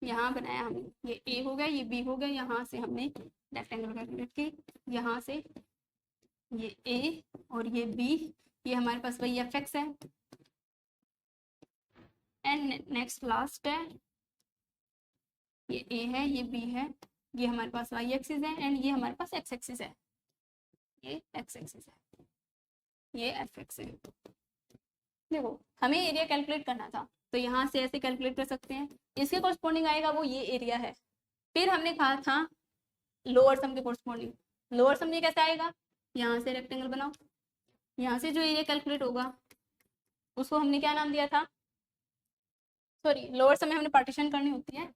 A: यहाँ बनाया हमने, ये ए हो गया, ये बी हो गया, यहाँ से हमने रेक्टेंगल कैलकुलेट की, यहाँ से ये ए और ये बी, ये हमारे पास वही एफ एक्स है एंड नेक्स्ट लास्ट है, ये ए है, ये बी है, ये हमारे पास वाई एक्सिस है एंड ये हमारे पास एक्स एक्सिस है, ये एक्स एक्सिस है, ये एफ एक्स है। देखो हमें एरिया कैलकुलेट करना था तो यहाँ से ऐसे कैलकुलेट कर सकते हैं, इसके कोरस्पॉन्डिंग आएगा वो ये एरिया है। फिर हमने कहा था लोअर सम के कोरस्पॉन्डिंग, लोअर सम ये कैसे आएगा, यहाँ से रेक्टेंगल बनाओ, यहाँ से जो एरिया कैलकुलेट होगा उसको हमने क्या नाम दिया था, सॉरी लोअर सम में हमने पार्टीशन करनी होती है,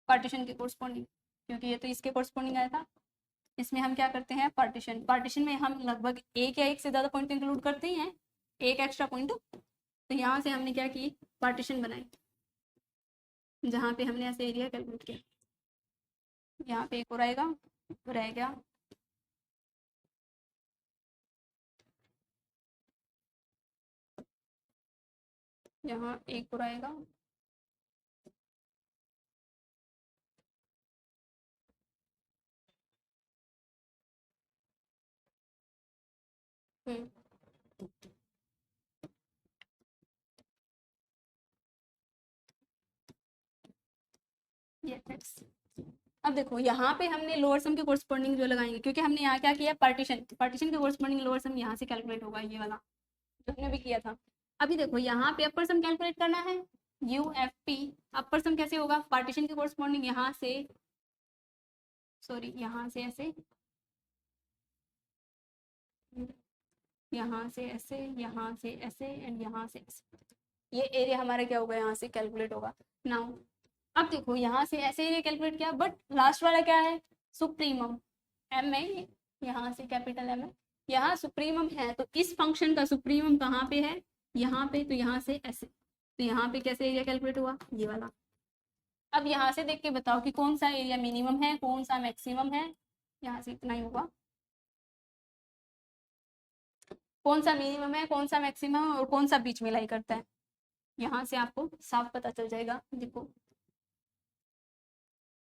A: पार्टीशन के कोरस्पॉन्डिंग, क्योंकि ये तो इसके कोरस्पॉन्डिंग आया था। इसमें हम क्या करते हैं, पार्टीशन, पार्टीशन में हम लगभग एक या एक से ज़्यादा पॉइंट इंक्लूड करते ही हैं, एक एक्स्ट्रा पॉइंट। तो यहाँ से हमने क्या की, पार्टीशन बनाई, जहाँ पे हमने ऐसे एरिया कैलकुलेट किया। यहाँ पे एक और आएगा, रह गया, यहाँ एक और आएगा, ये अब देखो यहाँ पे हमने लोअर सम के कोरस्पॉन्डिंग जो लगाएंगे, क्योंकि हमने यहाँ क्या किया, पार्टीशन, पार्टीशन के कोरस्पॉन्डिंग लोअर सम यहाँ से कैलकुलेट होगा, ये वाला जो हमने भी किया था। अभी देखो यहाँ पे अपर सम कैलकुलेट करना है, यू एफ पी, अपर सम कैसे होगा, पार्टीशन के कोरस्पॉन्डिंग यहाँ से सॉरी यहाँ से ऐसे, यहाँ से ऐसे, यहाँ से ऐसे एंड यहाँ से ऐसे, ये एरिया हमारा क्या होगा, यहाँ से कैलकुलेट होगा। नाउ अब देखो यहाँ से ऐसे एरिया कैलकुलेट किया, बट लास्ट वाला क्या है, सुप्रीमम एम है, यहाँ से कैपिटल एम है, यहाँ सुप्रीमम है, तो इस फंक्शन का सुप्रीमम कहाँ पे है, यहाँ पे, तो यहाँ से ऐसे, तो यहाँ पे कैसे एरिया कैलकुलेट हुआ, ये वाला। अब यहाँ से देख के बताओ कि कौन सा एरिया मिनिमम है, कौन सा मैक्सिमम है, यहाँ से इतना ही होगा, कौन सा मिनिमम है, कौन सा मैक्सिमम और कौन सा बीच में लाई करता है, यहाँ से आपको साफ पता चल जाएगा। देखो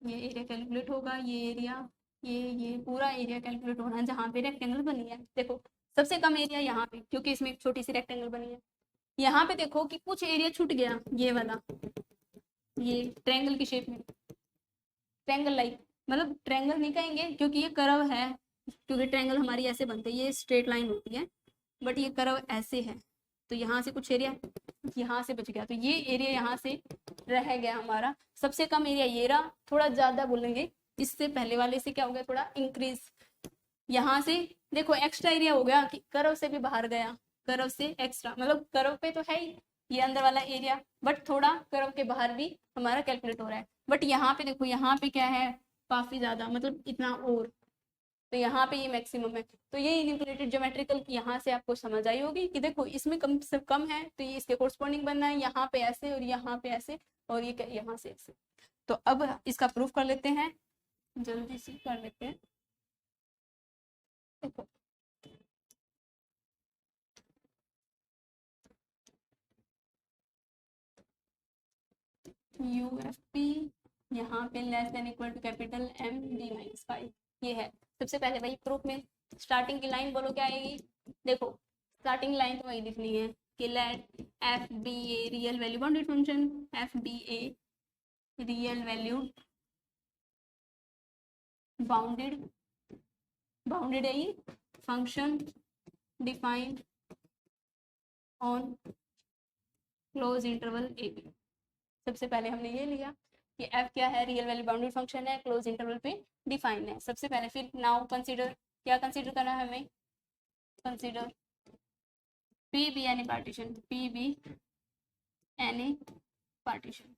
A: ये एरिया कैलकुलेट होगा, ये एरिया, ये पूरा एरिया कैलकुलेट होना है जहाँ पे रेक्टेंगल बनी है। देखो सबसे कम एरिया यहाँ पे, क्योंकि इसमें एक छोटी सी रेक्टेंगल बनी है। यहाँ पे देखो कि कुछ एरिया छूट गया, ये वाला, ये ट्रायंगल की शेप में, ट्रायंगल लाइक, मतलब ट्रायंगल नहीं कहेंगे क्योंकि ये कर्व है, क्योंकि ट्रायंगल हमारी ऐसे बनते हैं, ये स्ट्रेट लाइन होती है, बट ये कर्व ऐसे है, तो यहाँ से कुछ एरिया यहाँ से बच गया, तो ये एरिया यहाँ से रह गया हमारा। सबसे कम एरिया ये रहा, थोड़ा ज्यादा बोलेंगे, इससे पहले वाले से क्या हो गया, थोड़ा इंक्रीज। यहाँ से देखो एक्स्ट्रा एरिया हो गया कि कर्व से भी बाहर गया, कर्व से एक्स्ट्रा, मतलब कर्व पे तो है ही ये अंदर वाला एरिया, बट थोड़ा कर्व के बाहर भी हमारा कैलकुलेट हो रहा है। बट यहाँ पे देखो, यहाँ पे क्या है, काफी ज्यादा, मतलब इतना और, तो यहाँ पे ये मैक्सिमम है। तो ये इनइक्वालिटी ज्योमेट्रिकल की यहाँ से आपको समझ आई होगी कि देखो इसमें कम से कम है तो ये इसके कोरस्पॉन्डिंग बनना है, यहाँ पे ऐसे और यहाँ पे ऐसे और ये यहाँ से ऐसे। तो अब इसका प्रूफ कर लेते हैं, जल्दी से कर लेते हैं। देखो यू एफ पी यहाँ पे less than equal to capital M D minus five, ये है। सबसे पहले भाई प्रूफ में स्टार्टिंग की लाइन बोलो क्या आएगी, देखो स्टार्टिंग लाइन तो वही लिखनी है कि let F be a real value bounded function, F be a real value bounded, bounded है ये function defined on close interval A B. सबसे पहले हमने ये लिया कि f क्या है, रियल वैल्यू बाउंडेड फंक्शन है, क्लोज इंटरवल पे डिफाइन है सबसे पहले। फिर नाउ कंसीडर, क्या कंसीडर करना है हमें, consider P be any partition, P be any partition,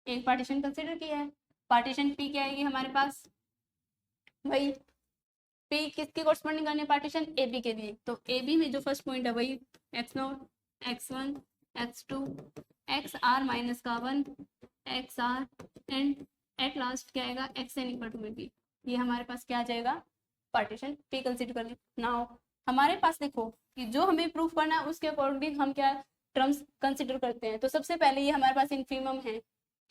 A: एक पार्टीशन कंसीडर किया है, पार्टीशन पी क्या आएगी हमारे पास, वही पी किसकी कोरस्पॉन्डिंग करनी है, पार्टीशन ए बी के लिए। तो ए बी में जो फर्स्ट पॉइंट है वही x0, x1, x2, x are minus का 1, X are and at last क्या आएगा xn इक्वल टू में बी। ये हमारे पास क्या आ जाएगा, पार्टीशन पी कंसीडर कर ली। नाउ हमारे पास देखो कि जो हमें प्रूफ करना है उसके अकॉर्डिंग हम क्या टर्म्स कंसीडर करते हैं। तो सबसे पहले ये हमारे पास इनफीमम है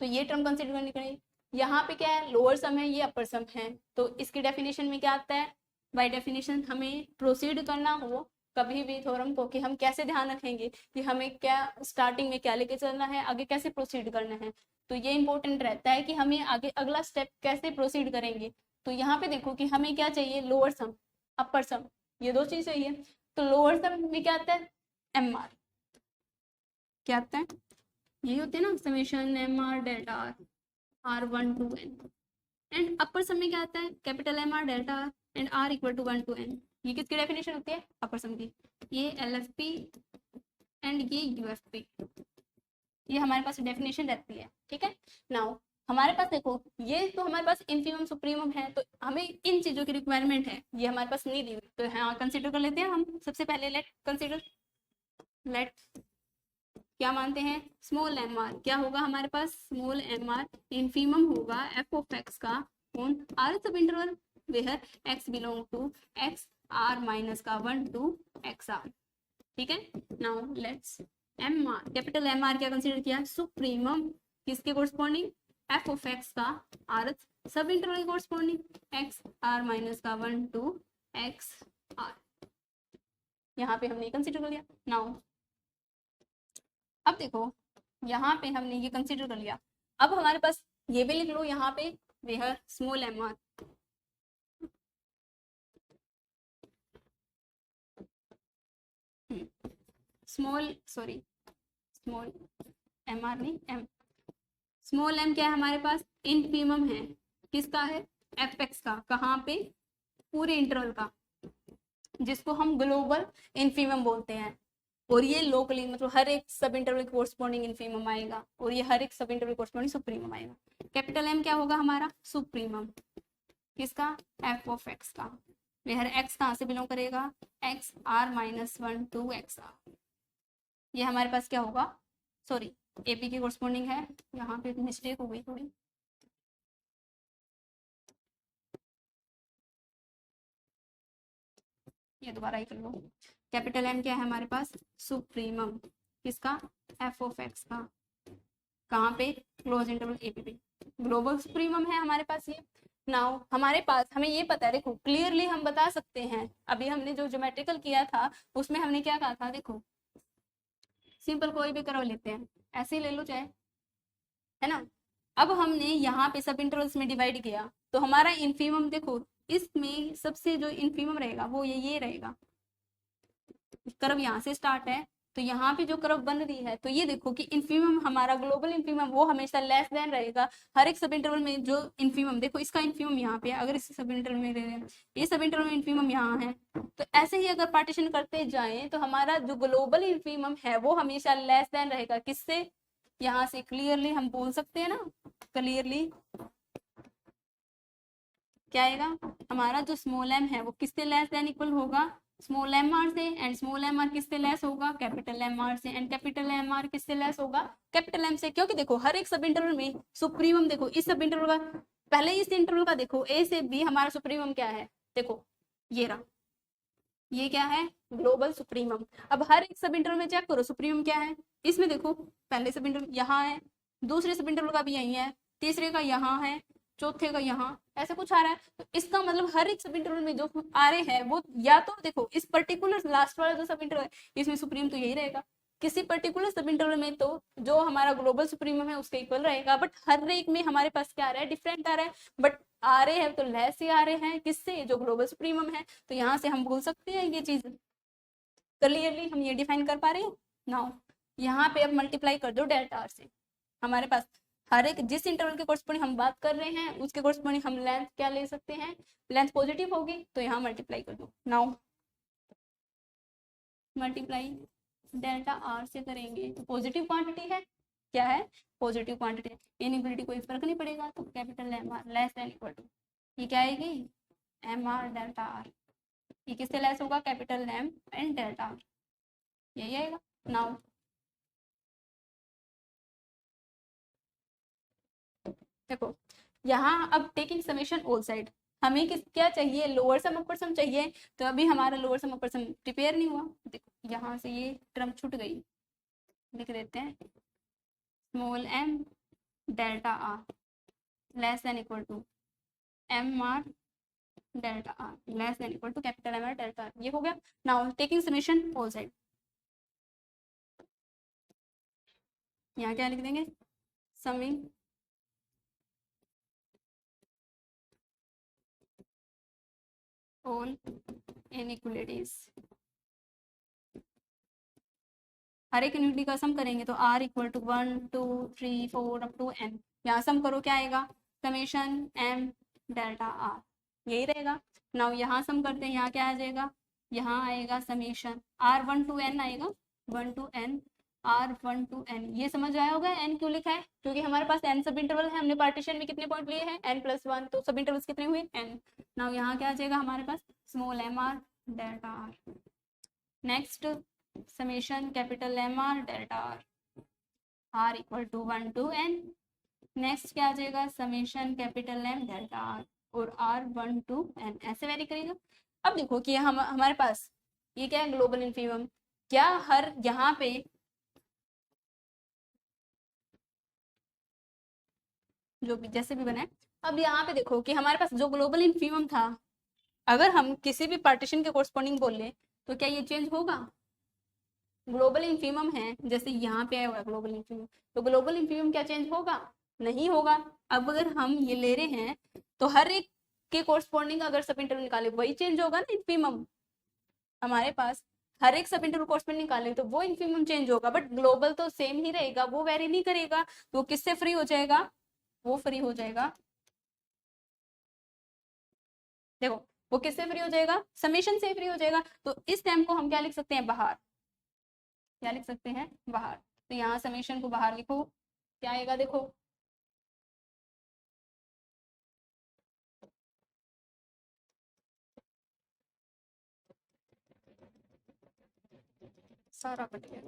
A: तो ये टर्म कंसीडर करनी पड़ेगी। यहाँ पे क्या है, लोअर सम है, ये अपर सम है। तो इसकी डेफिनेशन में क्या आता है, बाय डेफिनेशन हमें प्रोसीड करना हो कभी भी थ्योरम को कि हम कैसे ध्यान रखेंगे कि हमें क्या स्टार्टिंग में क्या लेके चलना है, आगे कैसे प्रोसीड करना है। तो ये इंपॉर्टेंट रहता है कि हमें आगे अगला स्टेप कैसे प्रोसीड करेंगे। तो यहाँ पे देखो कि हमें क्या चाहिए, लोअर सम अपर सम, ये दो चीज चाहिए। तो लोअर सम में क्या आता है, एम आर, क्या आता है, यही होते हैं ना summation M R delta are, are 1 to n। And upper sum में क्या आता है, capital M R delta r and r equal to 1 to n। ये किसकी डेफिनेशन होती है, अपर सम की। ये एल एफ पी एंड ये यू एफ पी, ये हमारे पास डेफिनेशन रहती है, ठीक है। नाउ हमारे पास देखो ये तो हमारे पास इनफीमम सुप्रीमम है, तो हमें इन चीजों की रिक्वायरमेंट है, ये हमारे पास नहीं दी हुई। तो हाँ कंसिडर कर लेते हैं हम। सबसे पहले लेट कंसिडर, लेट क्या मानते हैं, स्मॉल एम आर क्या होगा हमारे पास, स्मॉल एम आर इनफीमम होगा एफ ऑफ एक्स का ऑन आर सब interval where X belong to x are minus का 1 to एक्स आर, ठीक है। Now let's M R, capital M R क्या कंसीडर किया, सुप्रीमम किसके कोरस्पॉन्डिंग, एफ ऑफ एक्स का आर सब interval corresponding X are minus का 1 to एक्स आर, यहाँ पे हमने कंसीडर कर लिया। नाउ अब देखो यहाँ पे हमने ये कंसीडर कर लिया, अब हमारे पास ये भी लिख लो यहाँ पे where small M R, small sorry small M R नहीं एम, स्मॉल एम क्या है हमारे पास, इनफीमम है किसका है, एफ एक्स का, कहाँ पे, पूरे इंटरवल का, जिसको हम ग्लोबल इनफीमम बोलते हैं। और ये लोकली मतलब हर एक सब इंटरवल कोरस्पॉन्डिंग इनफीमम आएगा और ये हर एक सब इंटरवल कोरस्पॉन्डिंग सुप्रीमम आएगा। कैपिटल एम क्या होगा हमारा, सुप्रीमम किसका, एफ ऑफ एक्स का, वेयर एक्स कहाँ से बिलोंग करेगा, X are minus 1 to X R. ये हमारे पास क्या होगा, सॉरी एपी की कोरस्पॉन्डिंग है, यहाँ पे मिस्टेक हो गई थोड़ी, ये दोबारा ही कर लो। कैपिटल एम क्या है हमारे पास, सुप्रीमम किसका, एफ ऑफ एक्स का, कहाँ पे, close interval APP, global supremum है हमारे पास ये। नाउ हमारे पास हमें ये पता है, देखो क्लियरली हम बता सकते हैं, अभी हमने जो ज्योमेट्रिकल किया था उसमें हमने क्या कहा था, देखो सिंपल कोई भी करवा लेते हैं, ऐसे ही ले लो चाहे, है ना। अब हमने यहाँ पे सब इंटरवल्स में डिवाइड किया तो हमारा इनफीमम देखो, इसमें सबसे जो इनफीमम रहेगा वो ये रहेगा, कर्व यहाँ से स्टार्ट है तो यहाँ पे जो कर्व बन रही है, तो ये देखो कि इनफीमम हमारा ग्लोबल इनफीमम वो हमेशा लेस देन रहेगा हर एक सब इंटरवल में। जो इनफीमम देखो इसका इनफीमम यहाँ पे, अगर इस सब इंटरवल में ले रहे हैं, ये सब इंटरवल में इनफीमम यहाँ है, तो ऐसे ही अगर पार्टीशन करते जाएं तो हमारा जो ग्लोबल इनफीमम है वो हमेशा लेस देन रहेगा किससे, यहाँ से क्लियरली हम बोल सकते हैं ना, क्लियरली क्या आएगा हमारा जो स्मॉल एम है वो किससे लेस देन इक्वल होगा, स्मॉल एम आर से, एंड स्मॉल एम आर किससे लेस होगा, कैपिटल एम आर से, एंड कैपिटल एम आर किससे लेस होगा, कैपिटल एम से। क्योंकि देखो हर एक सब इंटरवल में सुप्रीमम, देखो इस सब इंटरवल का, पहले इस इंटरवल का देखो ए से बी हमारा सुप्रीमम क्या है, देखो ये रहा, ये क्या है ग्लोबल सुप्रीमम। अब हर एक सब इंटरवल में चेक करो सुप्रीमम क्या है, इसमें देखो पहले सब इंटरवल यहाँ है, दूसरे सब इंटरवल का भी यही है, तीसरे का यहाँ है, चौथे का यहाँ ऐसे कुछ आ रहा है, तो इसका मतलब हर एक सब इंटरवल में जो आ रहे हैं वो या तो देखो इस पर्टिकुलर लास्ट वाला जो सब इंटरवल है इसमें सुप्रीम तो यही रहेगा, किसी पर्टिकुलर सब इंटरवल में तो जो हमारा ग्लोबल सुप्रीमम है उसके इक्वल रहेगा, बट हर एक में हमारे पास क्या आ रहा है, डिफरेंट आ रहा है, बट आ रहे हैं तो लेस ही आ रहे हैं किससे, जो ग्लोबल सुप्रीमम है। तो यहाँ से हम भूल सकते हैं ये चीज, क्लियरली हम ये डिफाइन कर पा रहे हैं। नाउ यहाँ पे अब मल्टीप्लाई कर दो डेल्टा आर से, हमारे पास हर एक जिस इंटरवल के कोर्सपोंडिंग हम बात कर रहे हैं उसके कोर्सपोंडिंग हम लेंथ क्या ले सकते हैं, लेंथ पॉजिटिव होगी तो यहाँ मल्टीप्लाई कर दो। नाउ मल्टीप्लाई डेल्टा आर से करेंगे तो पॉजिटिव क्वांटिटी है, क्या है, पॉजिटिव क्वांटिटी, इनइक्वलिटी कोई फर्क नहीं पड़ेगा, तो capital M R less than equal to ये क्या आएगी, एम आर डेल्टा आर, ये किससे लेस होगा, capital M and delta are, यही आएगा। नाउ देखो यहाँ अब टेकिंग समेशन ऑल साइड, हमें किस क्या चाहिए, लोअर सम अपर सम चाहिए, तो अभी हमारा लोअर सम अपर सम प्रिपेयर नहीं हुआ, देखो यहाँ से ये टर्म छूट गई, लिख देते हैं small M delta R less than equal to M are delta R less than equal to capital M R delta are, ये हो गया। Now taking summation all side, यहाँ क्या लिख देंगे, समिंग ऑल इनइक्वलिटीज, हर एक यूनिटी का सम करेंगे तो r equal to 1 2 3 4 up to n, यहाँ सम करो क्या आएगा, समेशन m डेल्टा r, यही रहेगा। नाउ यहाँ सम करते हैं, यहाँ क्या आ जाएगा, यहाँ आएगा समेशन r1 टू n आएगा, 1 to n r1 to n, ये समझ आया होगा n क्यों लिखा है, क्योंकि हमारे पास n सब इंटरवल है, हमने पार्टीशन में कितने पॉइंट लिए हैं n+1, तो सब इंटरवल्स कितने हुए n। नाउ यहाँ क्या आ जाएगा हमारे पास small M R delta r, next summation capital M R delta are, r equal to 1 to n, next क्या आ जाएगा summation capital M delta r और आर 1 टू n, ऐसे वेरी करेगा। अब देखो कि हम हमारे पास ये क्या है, ग्लोबल इन्फीमम, क्या हर यहाँ पे जो भी जैसे भी बना है, अब यहाँ पे देखो कि हमारे पास जो ग्लोबल इन्फीमम था, अगर हम किसी भी पार्टीशन के कोरस्पॉन्डिंग बोले तो क्या ये चेंज होगा, ग्लोबल इन्फीमम है जैसे यहाँ पे आया हुआ ग्लोबल इन्फीमम, तो ग्लोबल इन्फीमम क्या चेंज होगा, नहीं होगा। अब अगर हम ये ले रहे हैं तो हर एक के कोरस्पॉन्डिंग अगर सब इंटरवल निकाले वही चेंज होगा ना इन्फीमम, हमारे पास हर एक सब इंटरवल कोरस्पॉन्डिंग निकाले तो वो इन्फीमम चेंज होगा, बट ग्लोबल तो सेम ही रहेगा, वो वेरी नहीं करेगा, तो किससे फ्री हो जाएगा, वो फ्री हो जाएगा, देखो वो किससे फ्री हो जाएगा, समेशन से फ्री हो जाएगा, तो इस टाइम को हम क्या लिख सकते हैं, बाहर, क्या लिख सकते हैं, बाहर, तो यहाँ समेशन को बाहर लिखो, क्या आएगा देखो, सारा कट गया,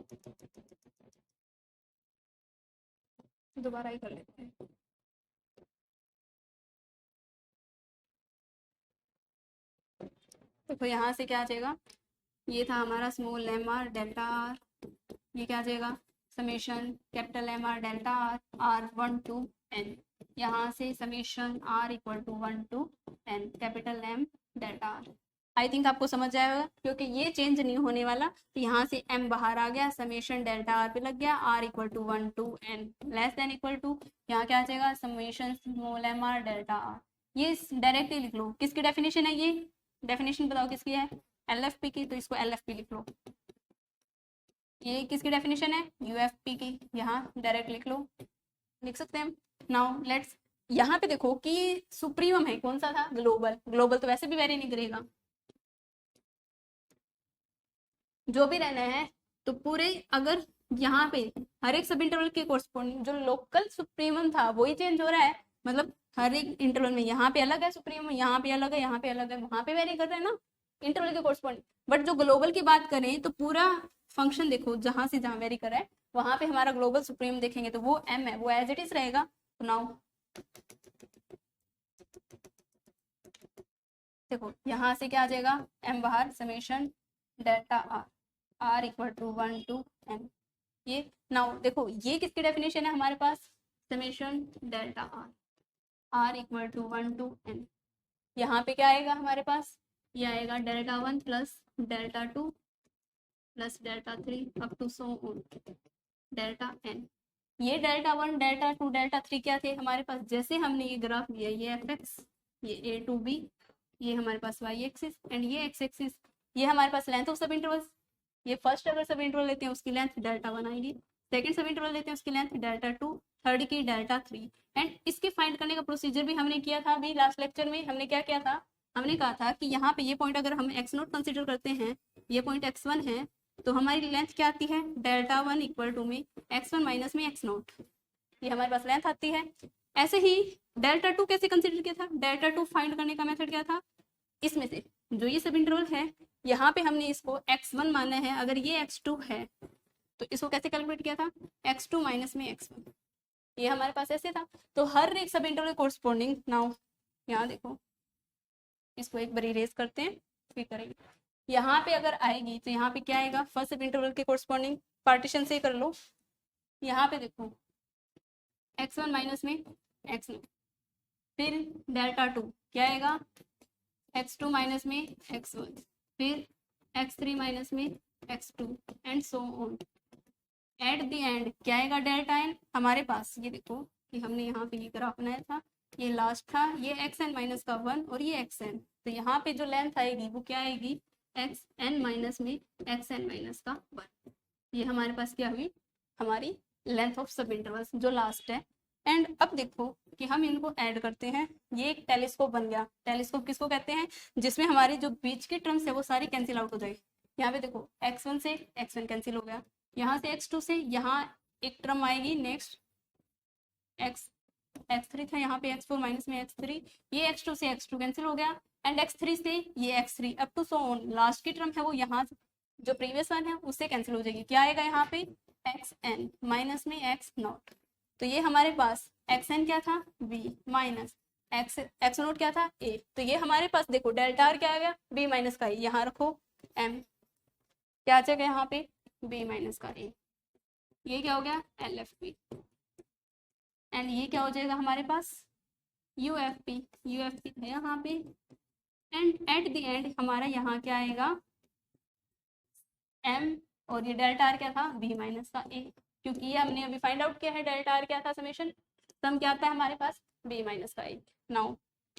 A: दोबारा ही कर लेते हैं। देखो यहाँ से क्या आ जाएगा, ये था हमारा small M R delta are, ये क्या आ जाएगा summation capital M R delta are are 1 to n, यहाँ से summation r equal to 1 to n capital M delta R. I think आपको समझ आएगा क्योंकि ये चेंज नहीं होने वाला, तो यहाँ से m बाहर आ गया, समेशन डेल्टा आर पे लग गया, r equal to 1 to n less than equal to, यहाँ क्या आ जाएगा summation small M R delta are, ये डायरेक्टली लिख लो, किसकी डेफिनेशन है, ये डेफिनेशन बताओ किसकी है, LFP की, तो इसको LFP लिख लो, ये किसकी डेफिनेशन है, UFP की, यहाँ डायरेक्ट लिख लो, लिख सकते हैं हम। नाउ लेट्स यहाँ पे देखो कि सुप्रीमम है कौन सा था, ग्लोबल, ग्लोबल तो वैसे भी वेरी नहीं करेगा, जो भी रहना है, तो पूरे अगर यहाँ पे हर एक सब इंटरवल के कोरस्पॉन्डिंग जो लोकल सुप्रीमम था वही चेंज हो रहा है, मतलब हर एक इंटरवल में यहाँ पे अलग है सुप्रीमम, यहाँ पे अलग है, यहाँ पे अलग है, वहां पे वेरी कर रहे हैं ना इंटरवल के कोरस्पॉन्डिंग, बट जो ग्लोबल की बात करें तो पूरा फंक्शन देखो जहां से जहां वेरी कर रहा है वहां पे हमारा ग्लोबल सुप्रीम देखेंगे तो वो m है, वो एज इट इज रहेगा। तो नाउ देखो यहाँ से क्या आ जाएगा, m बाहर, summation delta r, r equal to 1 to n, ये नाउ देखो ये किसकी डेफिनेशन है हमारे पास, summation delta r, r equal to 1 to n। यहाँ पे क्या आएगा हमारे पास, ये आएगा delta 1 plus delta 2 plus delta 3 up to so on delta n। ये डेल्टा 1 डेल्टा 2 डेल्टा 3 क्या थे हमारे पास, जैसे हमने ये ग्राफ लिया, ये fx, ये a to b, ये हमारे पास y एक्सिस एंड ये x एक्सिस, ये हमारे पास लेंथ ऑफ सब इंटरवल्स। ये फर्स्ट अगर सब इंटरवल लेते हैं उसकी लेंथ डेल्टा 1 आएगी, सेकंड सब इंटरवल लेते हैं उसकी लेंथ डेल्टा 2, थर्ड की डेल्टा 3। एंड इसके फाइंड करने का प्रोसीजर भी हमने किया था अभी लास्ट लेक्चर में। हमने क्या किया था, हमने कहा था कि यहाँ पे ये पॉइंट अगर हम x0 कंसिडर करते हैं, ये पॉइंट x1 है, तो हमारी लेंथ क्या आती है, डेल्टा 1 इक्वल टू में x1 माइनस में x0, ये हमारे पास लेंथ आती है। ऐसे ही डेल्टा 2 कैसे कंसिडर किया था, डेल्टा 2 फाइंड करने का मेथड क्या था, इसमें से जो ये सब इंटरवल है यहाँ पे हमने इसको x1 माना है, अगर ये x2 है तो इसको कैसे कैलकुलेट किया था, x2 माइनस में x1, ये हमारे पास ऐसे था। तो हर एक सब इंटरवल कोरस्पोंडिंग, नाउ यहाँ देखो, इसको एक बार इरेज करते हैं फिर करेंगे। यहाँ पे अगर आएगी तो यहाँ पे क्या आएगा, फर्स्ट सब इंटरवल के कोरस्पोंडिंग पार्टीशन से कर लो। यहाँ पे देखो x1 माइनस में x0, फिर डेल्टा 2 क्या आएगा, x2 माइनस में x1, फिर x3 माइनस में x2 and so on. At the end क्या आएगा, डेल्टा n हमारे पास। ये देखो कि हमने यहाँ पे ये ग्राफ बनाया था, ये लास्ट था, ये xn माइनस का 1 और ये xn, तो यहाँ पे जो लेंथ आएगी वो क्या आएगी, xn माइनस में xn माइनस का 1। ये हमारे पास क्या हुई, हमारी लेंथ ऑफ सब इंटरवल्स जो लास्ट है। एंड अब देखो कि हम इनको ऐड करते हैं, ये एक टेलीस्कोप बन गया। टेलीस्कोप किसको कहते हैं, जिसमें हमारी जो बीच की टर्म्स है वो सारी कैंसिल आउट हो जाए। यहाँ पे देखो x1 से x1 कैंसिल हो गया, यहाँ से x2 से यहाँ एक टर्म आएगी नेक्स्ट x3 था, यहाँ पे x4 माइनस में x3, ये x2 से x2 कैंसिल हो गया एंड x3 से ये x3 up to so on. Last की टर्म है वो यहाँ जो प्रीवियस वन है उससे कैंसिल हो जाएगी, क्या आएगा यहाँ पे xn माइनस में x0। तो ये हमारे पास xn क्या था b माइनस x0 क्या था a। तो ये हमारे पास देखो डेल्टा r क्या आ गया, b माइनस का a, यहाँ रखो m क्या आ जाएगा यहाँ पे b माइनस का a, ये क्या हो गया LFP एंड ये क्या हो जाएगा हमारे पास UFP है यहाँ पे। एंड एट द एंड हमारा यहाँ क्या आएगा m और ये डेल्टा r क्या था b माइनस का a, क्योंकि ये हमने अभी फाइंड आउट किया है डेल्टा r क्या था, समेशन सम क्या आता है हमारे पास b माइनस का a। नाउ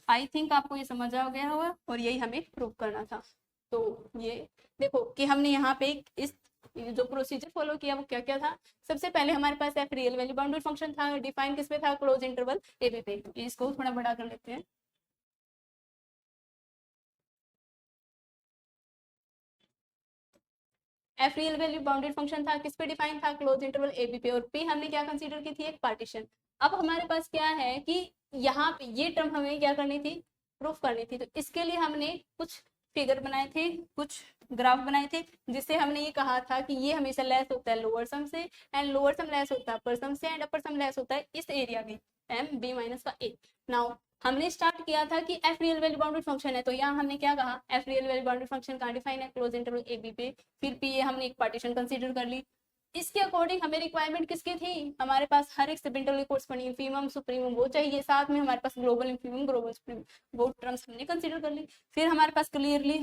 A: आई थिंक आपको ये समझ आ गया होगा और यही हमें प्रूव करना था। तो ये देखो कि हमने यहाँ पे इस जो प्रोसीजर फॉलो किया वो क्या क्या था। सबसे पहले हमारे पास f real value bounded function था, डिफाइन किस पे था, क्लोज इंटरवल ए बी पे। इसको थोड़ा बड़ा कर लेते हैं। F real value bounded function था, किस पे डिफाइन था, क्लोज इंटरवल ए बी पे, और पी हमने क्या कंसीडर की थी, एक पार्टीशन। अब हमारे पास क्या है कि यहाँ पे ये टर्म हमें क्या करनी थी, प्रूफ करनी थी। तो इसके लिए हमने कुछ फिगर बनाए थे, कुछ ग्राफ बनाए थे, जिससे हमने ये कहा था कि ये हमेशा लेस होता है लोअर सम से एंड लोअर सम लेस होता है अपर सम से एंड अपर सम लेस होता है इस एरिया में एम बी माइनस का ए। नाउ हमने स्टार्ट किया था कि F real value bounded function है, तो यहाँ हमने क्या कहा, F real value bounded function कहाँ डिफाइन है, क्लोज इंटरवल ए बी पे। फिर पी ए हमने एक पार्टीशन कंसीडर कर ली। इसके अकॉर्डिंग हमें रिक्वायरमेंट किसकी थी, हमारे पास हर एक सब इंटरवल कोर्सपोंडिंग इंफीमम सुप्रीमम वो चाहिए, साथ में हमारे पास ग्लोबल इंफीमम ग्लोबल सुप्रीमम वो टर्म्स हमने कंसीडर कर ली। फिर हमारे पास क्लियरली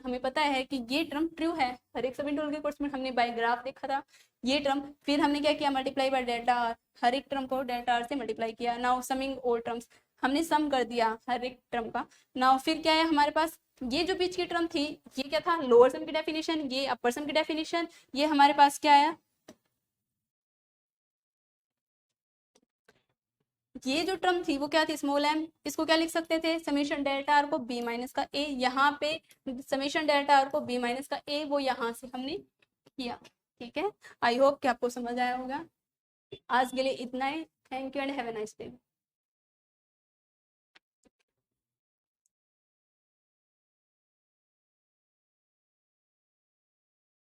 A: हमें पता है कि ये टर्म ट्रू है, हर एक सब इंटरवल के कोर्स में हमने बाय ग्राफ देखा था ये टर्म। फिर हमने क्या किया, मल्टीप्लाई बाय डेल्टा आर, हर एक टर्म को डेल्टा आर से मल्टीप्लाई किया। नाउ समिंग ऑल टर्म्स, हमने सम कर दिया हर एक टर्म का। नाउ फिर क्या है हमारे पास, ये जो बीच की टर्म थी ये क्या था, लोअर सम की डेफिनेशन, ये अपर सम की डेफिनेशन। ये हमारे पास क्या आया, ये जो टर्म थी वो क्या थी, स्मॉल m। इसको क्या लिख सकते थे, समेशन डेल्टा आर को b माइनस का a, यहाँ पे समेशन डेल्टा आर को b माइनस का a वो यहाँ से हमने किया। ठीक है, आई होप कि आपको समझ आया होगा। आज के लिए इतना ही, thank you and have a nice day.